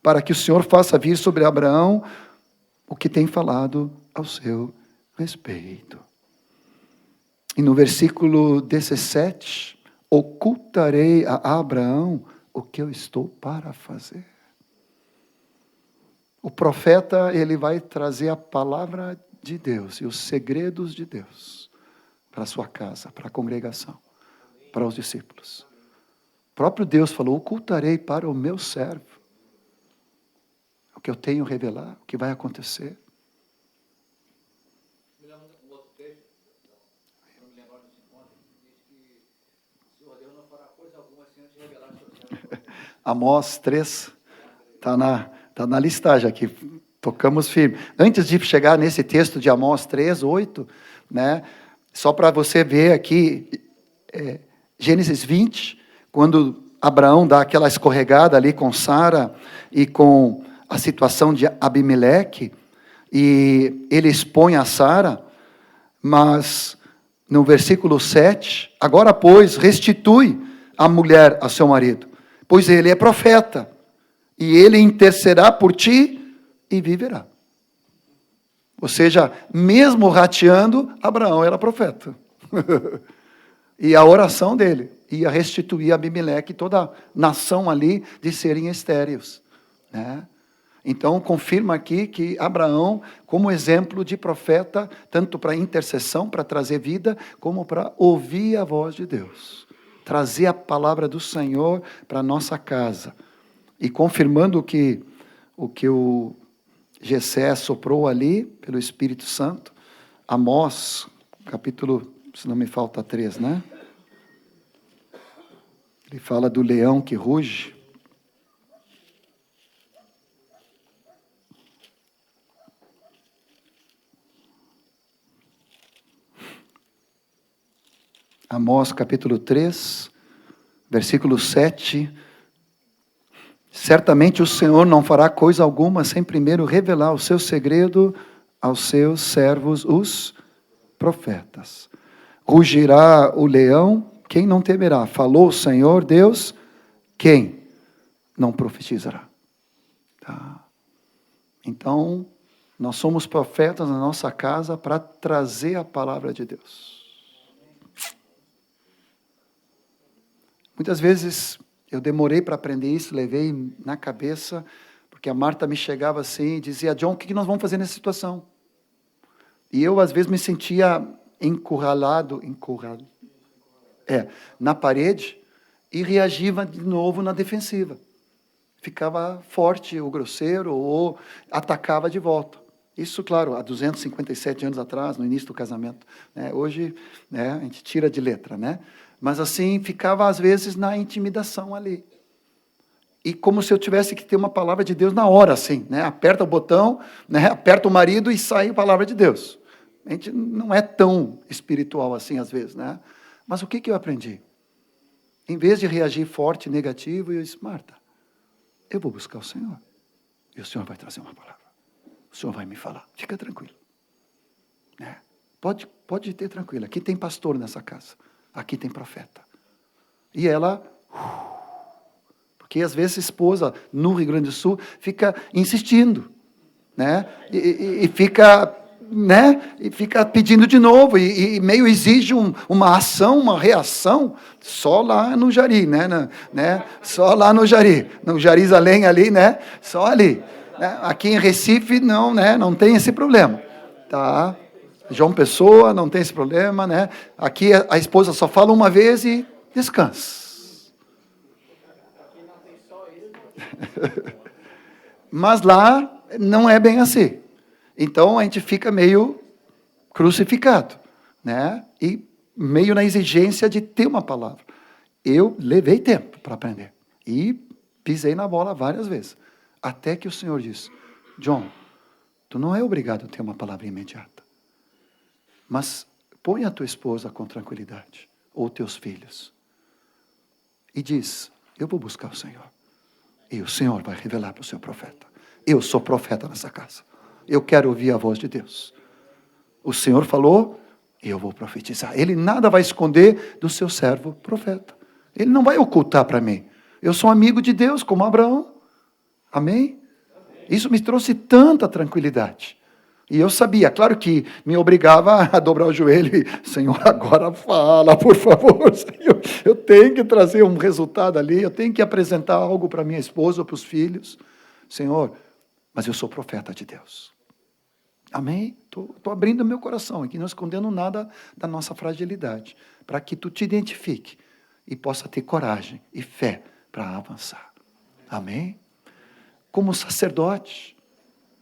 para que o Senhor faça vir sobre Abraão o que tem falado ao seu respeito. E no versículo 17, ocultarei a Abraão o que eu estou para fazer. O profeta, ele vai trazer a palavra de Deus e os segredos de Deus para a sua casa, para a congregação, para os discípulos. O próprio Deus falou, ocultarei para o meu servo o que eu tenho a revelar, o que vai acontecer. Me lembro de um outro texto, não me lembro desse encontro, que diz que o Senhor Deus não fará coisa alguma sem antes revelar o seu servo. Amós 3, está na listagem aqui, tocamos firme. Antes de chegar nesse texto de Amós 3, 8, né, só para você ver aqui, Gênesis 20, quando Abraão dá aquela escorregada ali com Sara e com a situação de Abimeleque, e ele expõe a Sara, mas no versículo 7, agora, pois, restitui a mulher a seu marido, pois ele é profeta, e ele intercederá por ti e viverá. Ou seja, mesmo rateando, Abraão era profeta. E a oração dele ia restituir a Abimeleque e toda a nação ali de serem estéreos, né? Então, confirma aqui que Abraão, como exemplo de profeta, tanto para intercessão, para trazer vida, como para ouvir a voz de Deus. Trazer a palavra do Senhor para a nossa casa. E confirmando o que o Jessé soprou ali, pelo Espírito Santo, Amós, capítulo, se não me falta 3, né? Ele fala do leão que ruge. Amós capítulo 3, versículo 7. Certamente o Senhor não fará coisa alguma sem primeiro revelar o seu segredo aos seus servos, os profetas. Rugirá o leão, quem não temerá? Falou o Senhor Deus, quem não profetizará? Tá. Então, nós somos profetas na nossa casa para trazer a palavra de Deus. Muitas vezes eu demorei para aprender isso, levei na cabeça, porque a Marta me chegava assim e dizia, John, o que nós vamos fazer nessa situação? E eu, às vezes, me sentia encurralado, na parede, e reagia de novo na defensiva. Ficava forte ou grosseiro, ou atacava de volta. Isso, claro, há 257 anos atrás, no início do casamento. Né? Hoje, né, a gente tira de letra, né? Mas assim, ficava às vezes na intimidação ali. E como se eu tivesse que ter uma palavra de Deus na hora, assim, né? Aperta o botão, né? Aperta o marido e sai a palavra de Deus. A gente não é tão espiritual assim às vezes, né? Mas o que eu aprendi? Em vez de reagir forte, negativo, eu disse, Marta, eu vou buscar o Senhor. E o Senhor vai trazer uma palavra. O Senhor vai me falar. Fica tranquilo. Né? Pode ter tranquilo. Aqui tem pastor nessa casa. Aqui tem profeta. E ela, porque às vezes a esposa no Rio Grande do Sul fica insistindo, né? E fica, né? E fica pedindo de novo e meio exige uma ação, uma reação só lá no Jari, né? Só lá no Jari, no Jerusalém ali, né? Só ali. Né? Aqui em Recife não, né? Não tem esse problema, tá? João Pessoa, não tem esse problema, né? Aqui a esposa só fala uma vez e descansa. Mas lá não é bem assim. Então a gente fica meio crucificado, né? E meio na exigência de ter uma palavra. Eu levei tempo para aprender. E pisei na bola várias vezes. Até que o Senhor disse, John, tu não é obrigado a ter uma palavra imediata. Mas põe a tua esposa com tranquilidade, ou teus filhos, e diz, eu vou buscar o Senhor, e o Senhor vai revelar para o seu profeta. Eu sou profeta nessa casa, eu quero ouvir a voz de Deus. O Senhor falou, eu vou profetizar. Ele nada vai esconder do seu servo profeta. Ele não vai ocultar para mim. Eu sou amigo de Deus, como Abraão. Amém? Isso me trouxe tanta tranquilidade. E eu sabia, claro que me obrigava a dobrar o joelho e, Senhor, agora fala, por favor, Senhor. Eu tenho que trazer um resultado ali, eu tenho que apresentar algo para minha esposa ou para os filhos. Senhor, mas eu sou profeta de Deus. Amém? Estou abrindo meu coração aqui, não escondendo nada da nossa fragilidade, para que tu te identifique e possa ter coragem e fé para avançar. Amém? Como sacerdote,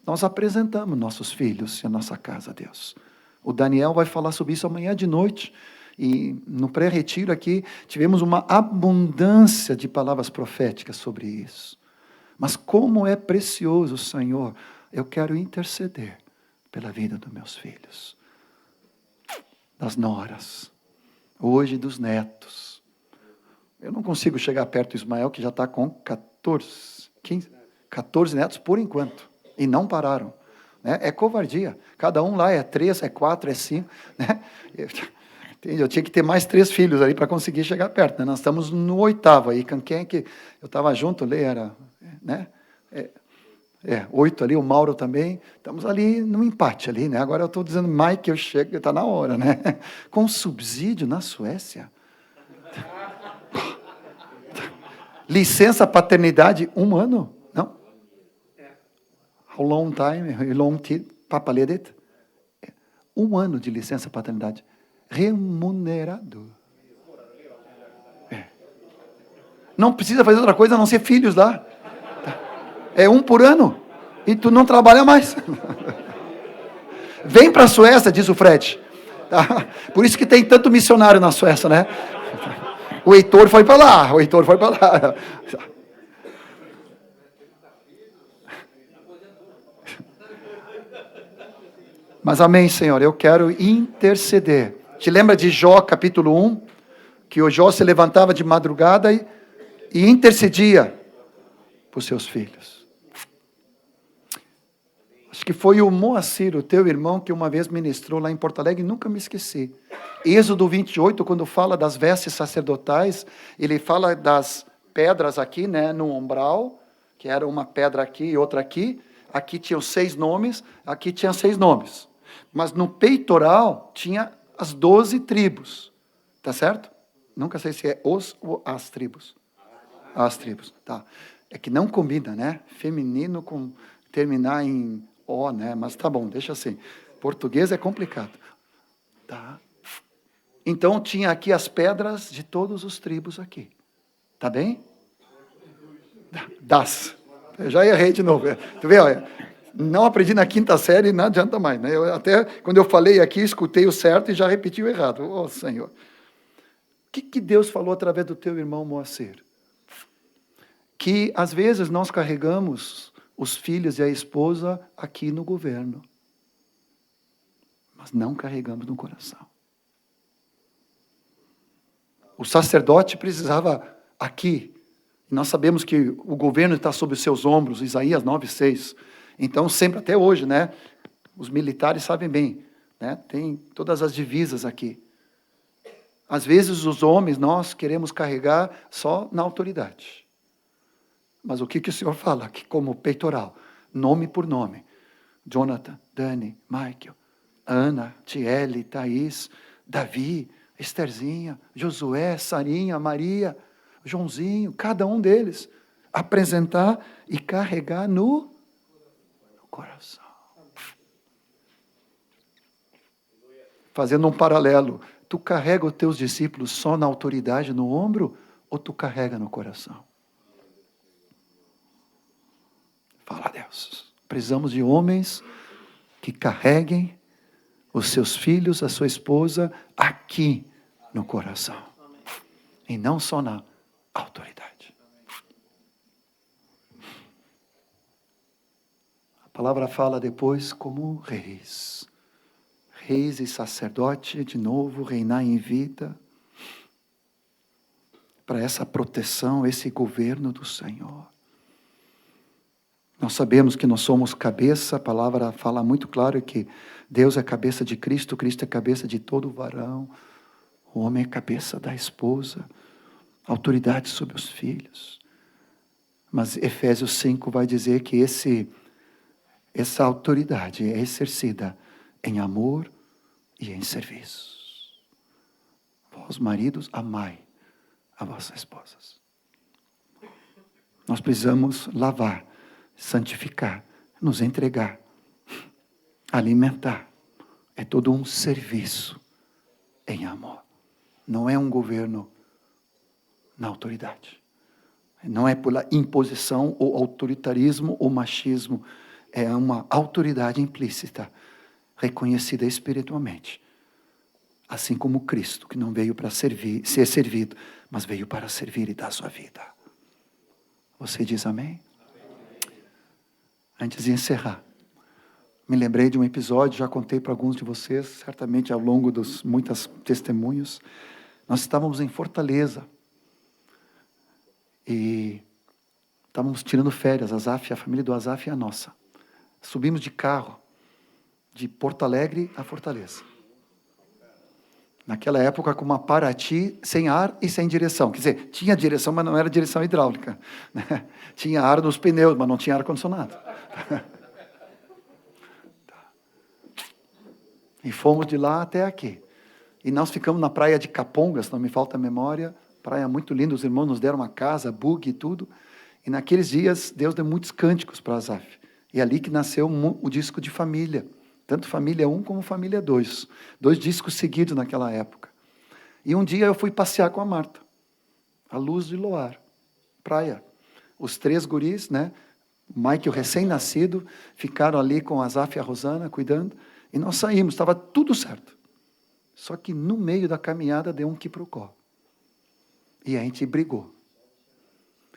nós apresentamos nossos filhos e a nossa casa a Deus. O Daniel vai falar sobre isso amanhã de noite. E no pré-retiro aqui, tivemos uma abundância de palavras proféticas sobre isso. Mas como é precioso, Senhor, eu quero interceder pela vida dos meus filhos, das noras, hoje dos netos. Eu não consigo chegar perto do Ismael, que já está com 14 netos por enquanto. E não pararam. Né? É covardia. Cada um lá é 3, é 4, é 5. Né? Eu tinha que ter mais 3 filhos ali para conseguir chegar perto. Né? Nós estamos no 8º aí. Com quem que eu estava junto ali? Era, né? 8 ali, o Mauro também. Estamos ali no empate ali. Né? Agora eu estou dizendo, Mike, eu chego, está na hora. Né? Com subsídio na Suécia. Licença paternidade, 1 ano? Não. How long time? Long papaledet? 1 ano de licença paternidade. Remunerado. Não precisa fazer outra coisa a não ser filhos lá. É 1 por ano. E tu não trabalha mais. Vem para a Suécia, diz o Fred. Tá? Por isso que tem tanto missionário na Suécia, né? O Heitor foi para lá. Mas amém, Senhor, eu quero interceder. Te lembra de Jó, capítulo 1? Que o Jó se levantava de madrugada e intercedia por seus filhos. Acho que foi o Moacir, o teu irmão, que uma vez ministrou lá em Porto Alegre, nunca me esqueci. Êxodo 28, quando fala das vestes sacerdotais, ele fala das pedras aqui, né, no umbral, que era uma pedra aqui e outra aqui. Aqui tinham 6 nomes, aqui tinha 6 nomes. Mas no peitoral tinha as 12 tribos. Tá certo? Nunca sei se é os ou as tribos. As tribos, tá. É que não combina, né? Feminino com terminar em O, né? Mas tá bom, deixa assim. Português é complicado. Tá? Então tinha aqui as pedras de todos os tribos aqui. Tá bem? Das. Eu já errei de novo. Tu vê, olha. Não aprendi na 5ª série, não adianta mais. Né? Até quando eu falei aqui, escutei o certo e já repeti o errado. Oh, Senhor. O que Deus falou através do teu irmão Moacir? Que às vezes nós carregamos os filhos e a esposa aqui no governo. Mas não carregamos no coração. O sacerdote precisava aqui. Nós sabemos que o governo está sob os seus ombros, Isaías 9:6. Então, sempre até hoje, né? Os militares sabem bem, né? Tem todas as divisas aqui. Às vezes, os homens, nós queremos carregar só na autoridade. Mas o que o Senhor fala aqui como peitoral? Nome por nome. Jonathan, Dani, Michael, Ana, Tiele, Thaís, Davi, Estherzinha, Josué, Sarinha, Maria, Joãozinho, cada um deles. Apresentar e carregar no coração. Fazendo um paralelo, tu carrega os teus discípulos só na autoridade no ombro ou tu carrega no coração? Fala a Deus. Precisamos de homens que carreguem os seus filhos, a sua esposa aqui no coração. E não só na autoridade. A palavra fala depois como reis. Reis e sacerdote, de novo, reinar em vida. Para essa proteção, esse governo do Senhor. Nós sabemos que nós somos cabeça, a palavra fala muito claro que Deus é cabeça de Cristo, Cristo é cabeça de todo varão, o homem é cabeça da esposa, autoridade sobre os filhos. Mas Efésios 5 vai dizer que essa autoridade é exercida em amor e em serviço. Vós, maridos, amai a vossas esposas. Nós precisamos lavar, santificar, nos entregar, alimentar. É todo um serviço em amor. Não é um governo na autoridade. Não é pela imposição ou autoritarismo ou machismo. É uma autoridade implícita, reconhecida espiritualmente. Assim como Cristo, que não veio para servir, ser servido, mas veio para servir e dar sua vida. Você diz amém? Antes de encerrar, me lembrei de um episódio, já contei para alguns de vocês, certamente ao longo dos muitos testemunhos. Nós estávamos em Fortaleza e estávamos tirando férias, a família do Azaf e a nossa. Subimos de carro de Porto Alegre a Fortaleza. Naquela época, com uma Paraty sem ar e sem direção. Quer dizer, tinha direção, mas não era direção hidráulica. Né? Tinha ar nos pneus, mas não tinha ar-condicionado. E fomos de lá até aqui. E nós ficamos na praia de Capongas, não me falta a memória. Praia muito linda, os irmãos nos deram uma casa, bug e tudo. E naqueles dias, Deus deu muitos cânticos para Azaf. E ali que nasceu o disco de família. Tanto Família 1 como Família 2. 2 discos seguidos naquela época. E um dia eu fui passear com a Marta. À luz de luar. Praia. Os 3 guris, né? O Mike, o recém-nascido, ficaram ali com a Azaf e a Rosana, cuidando. E nós saímos, estava tudo certo. Só que no meio da caminhada deu um quiprocó. E a gente brigou.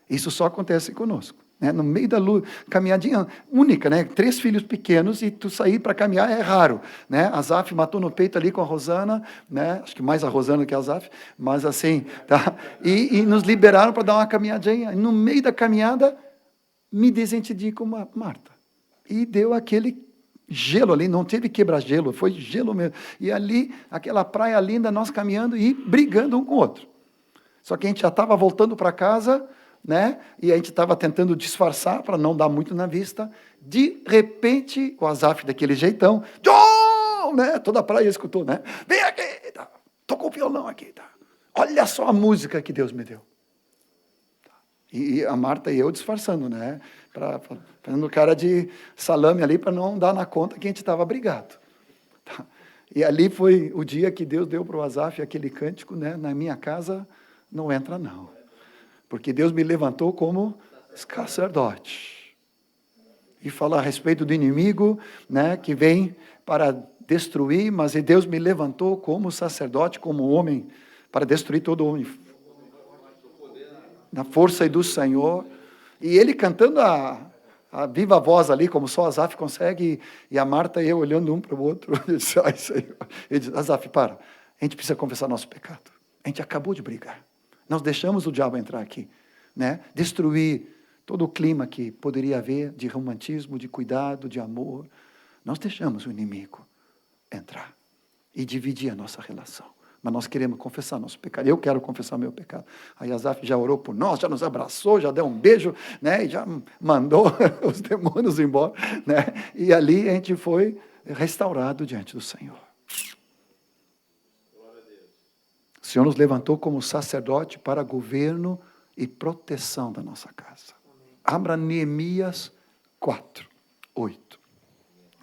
Isso só acontece conosco. Né? No meio da caminhadinha única, né? 3 filhos pequenos e tu sair para caminhar é raro. Né? A Azaf matou no peito ali com a Rosana, né? Acho que mais a Rosana que a Azaf, mas assim, tá? E nos liberaram para dar uma caminhadinha. E no meio da caminhada, me desentendi com a Marta. E deu aquele gelo ali, não teve quebra-gelo, foi gelo mesmo. E ali, aquela praia linda, nós caminhando e brigando um com o outro. Só que a gente já estava voltando para casa, né? E a gente estava tentando disfarçar para não dar muito na vista. De repente, o Azaf daquele jeitão, John! Né? Toda a praia escutou, né? Vem aqui, tá? Tocou o violão aqui, tá? Olha só a música que Deus me deu. E a Marta e eu disfarçando, né? Fazendo cara de salame ali para não dar na conta que a gente estava brigado. Tá? E ali foi o dia que Deus deu para o Azaf aquele cântico, né? Na minha casa não entra não. Porque Deus me levantou como sacerdote. E falar a respeito do inimigo, né? Que vem para destruir, mas Deus me levantou como sacerdote, como homem, para destruir todo homem. Na força do Senhor, e ele cantando a viva voz ali, como só Azaf consegue, e a Marta e eu olhando um para o outro, ele disse, ai, Senhor. Ele disse, Azaf, para, a gente precisa confessar nosso pecado, a gente acabou de brigar, nós deixamos o diabo entrar aqui, né? Destruir todo o clima que poderia haver de romantismo, de cuidado, de amor, nós deixamos o inimigo entrar e dividir a nossa relação. Mas nós queremos confessar nosso pecado. Eu quero confessar meu pecado. Aí Azaf já orou por nós, já nos abraçou, já deu um beijo, né? E já mandou os demônios embora. Né? E ali a gente foi restaurado diante do Senhor. O Senhor nos levantou como sacerdote para governo e proteção da nossa casa. Abra Neemias 4, 8.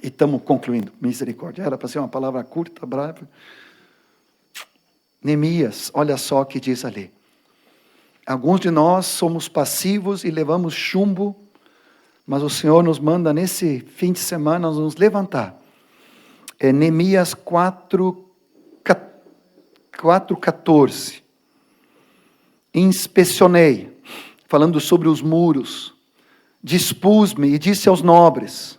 E estamos concluindo. Misericórdia. Era para ser uma palavra curta, brava. Neemias, olha só o que diz ali. Alguns de nós somos passivos e levamos chumbo, mas o Senhor nos manda nesse fim de semana nos levantar. É Neemias 4:14. Inspecionei, falando sobre os muros, dispus-me e disse aos nobres,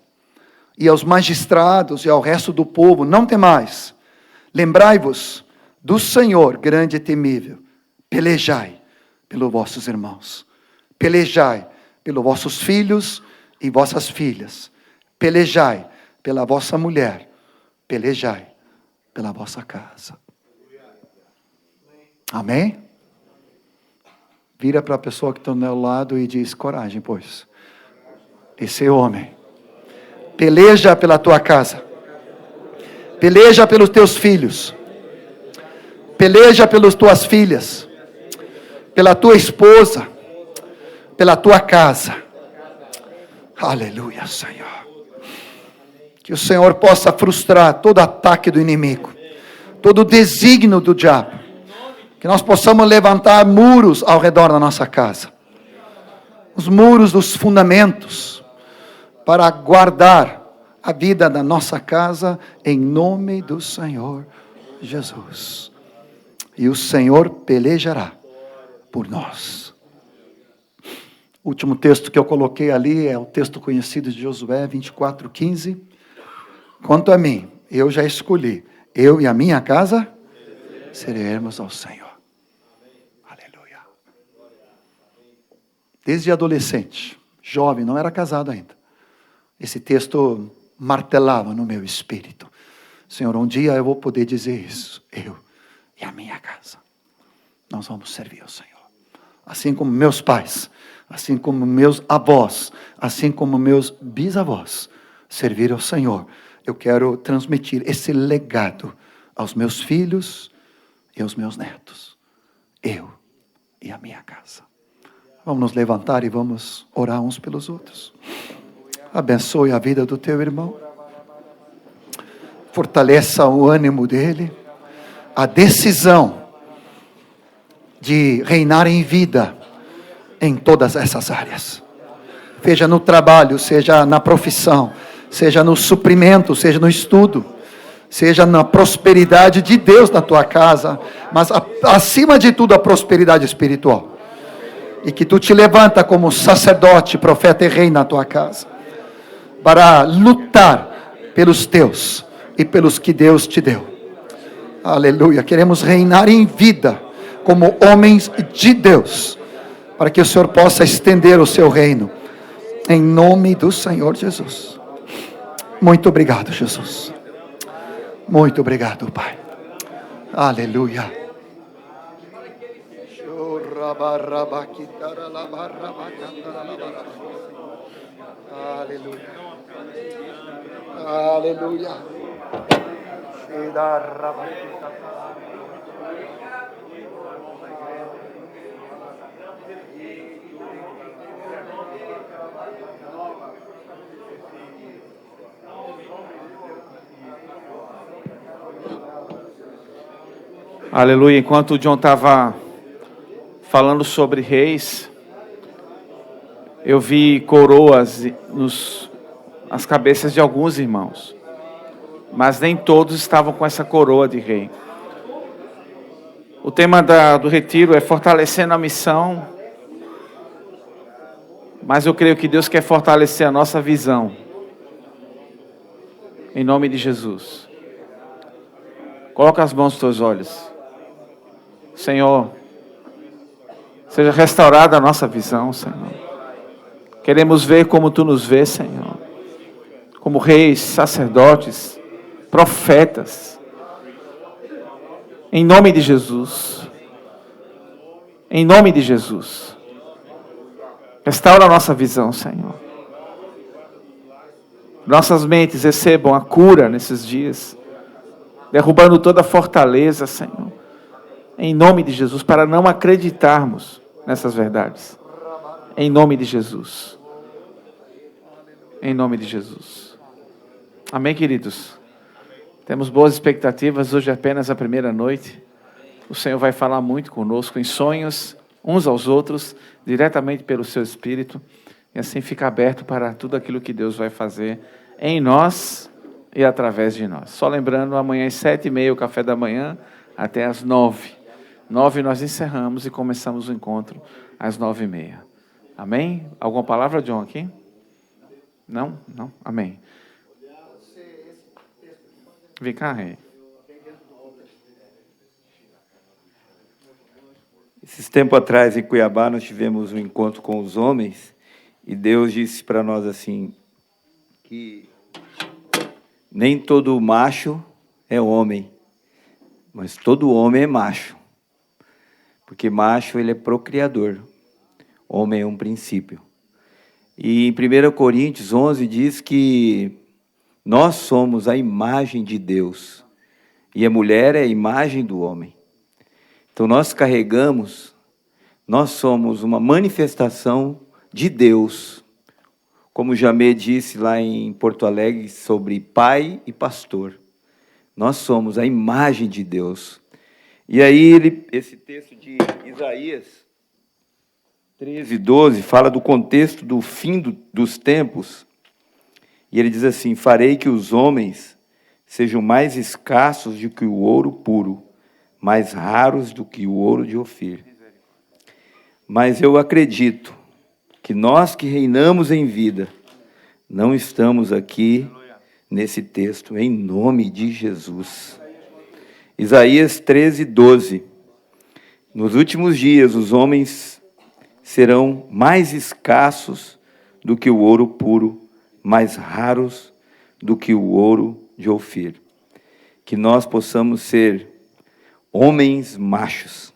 e aos magistrados e ao resto do povo, não temais, lembrai-vos do Senhor grande e temível, pelejai pelos vossos irmãos, pelejai pelos vossos filhos e vossas filhas, pelejai pela vossa mulher, pelejai pela vossa casa. Amém? Vira para a pessoa que está do meu lado e diz: coragem, pois. Esse homem. Peleja pela tua casa. Peleja pelos teus filhos. Peleja pelas tuas filhas. Pela tua esposa. Pela tua casa. Aleluia, Senhor. Que o Senhor possa frustrar todo ataque do inimigo. Todo desígnio do diabo. Que nós possamos levantar muros ao redor da nossa casa. Os muros dos fundamentos. Para guardar a vida da nossa casa. Em nome do Senhor Jesus. E o Senhor pelejará por nós. O último texto que eu coloquei ali é o texto conhecido de Josué 24:15. Quanto a mim, eu já escolhi. Eu e a minha casa seremos ao Senhor. Desde adolescente, jovem, não era casado ainda. Esse texto martelava no meu espírito. Senhor, um dia eu vou poder dizer isso. Eu e a minha casa. Nós vamos servir ao Senhor. Assim como meus pais, assim como meus avós, assim como meus bisavós, servir ao Senhor. Eu quero transmitir esse legado aos meus filhos e aos meus netos. Eu e a minha casa. Vamos nos levantar e vamos orar uns pelos outros. Abençoe a vida do teu irmão. Fortaleça o ânimo dele. A decisão de reinar em vida em todas essas áreas. Seja no trabalho, seja na profissão, seja no suprimento, seja no estudo, seja na prosperidade de Deus na tua casa, mas acima de tudo a prosperidade espiritual. E que tu te levanta como sacerdote, profeta e rei na tua casa. Para lutar pelos teus e pelos que Deus te deu. Aleluia. Queremos reinar em vida como homens de Deus. Para que o Senhor possa estender o seu reino. Em nome do Senhor Jesus. Muito obrigado, Jesus. Muito obrigado, Pai. Aleluia. Aleluia. Aleluia. Aleluia. Enquanto o John estava falando sobre reis, eu vi coroas nas cabeças de alguns irmãos, mas nem todos estavam com essa coroa de rei. O tema do retiro é fortalecendo a missão, mas eu creio que Deus quer fortalecer a nossa visão, em nome de Jesus. Coloca as mãos nos teus olhos. Senhor, seja restaurada a nossa visão, Senhor. Queremos ver como Tu nos vês, Senhor. Como reis, sacerdotes, profetas. Em nome de Jesus. Em nome de Jesus. Restaura a nossa visão, Senhor. Nossas mentes recebam a cura nesses dias. Derrubando toda a fortaleza, Senhor. Em nome de Jesus, para não acreditarmos nessas verdades. Em nome de Jesus. Em nome de Jesus. Amém, queridos? Temos boas expectativas. Hoje é apenas a primeira noite. O Senhor vai falar muito conosco em sonhos, uns aos outros, diretamente pelo seu Espírito. E assim fica aberto para tudo aquilo que Deus vai fazer em nós e através de nós. Só lembrando, amanhã às 7h30 o café da manhã, até às 9h. 9h nós encerramos e começamos o encontro às 9h30. Amém? Alguma palavra, John, aqui? Não? Não? Amém. Vem cá, rei. Esses tempos atrás, em Cuiabá, nós tivemos um encontro com os homens e Deus disse para nós assim, que nem todo macho é homem, mas todo homem é macho. Porque macho, ele é procriador. Homem é um princípio. E em 1 Coríntios 11 diz que nós somos a imagem de Deus. E a mulher é a imagem do homem. Então nós carregamos, nós somos uma manifestação de Deus. Como Jamê disse lá em Porto Alegre sobre pai e pastor. Nós somos a imagem de Deus. E aí esse texto de Isaías 13:12 fala do contexto do fim dos tempos. E ele diz assim: farei que os homens sejam mais escassos do que o ouro puro, mais raros do que o ouro de Ofir. Mas eu acredito que nós que reinamos em vida, não estamos aqui nesse texto, em nome de Jesus. Isaías 13:12. Nos últimos dias, os homens serão mais escassos do que o ouro puro, mais raros do que o ouro de Ofir. Que nós possamos ser homens machos,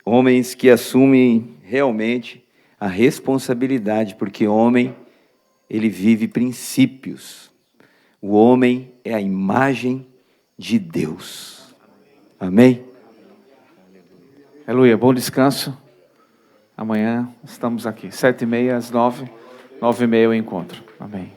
homens que assumem realmente a responsabilidade, porque homem, ele vive princípios. O homem é a imagem de Deus. Amém? Aleluia, bom descanso. Amanhã estamos aqui, 7h30 às 9h, 9h30 o encontro. Amém.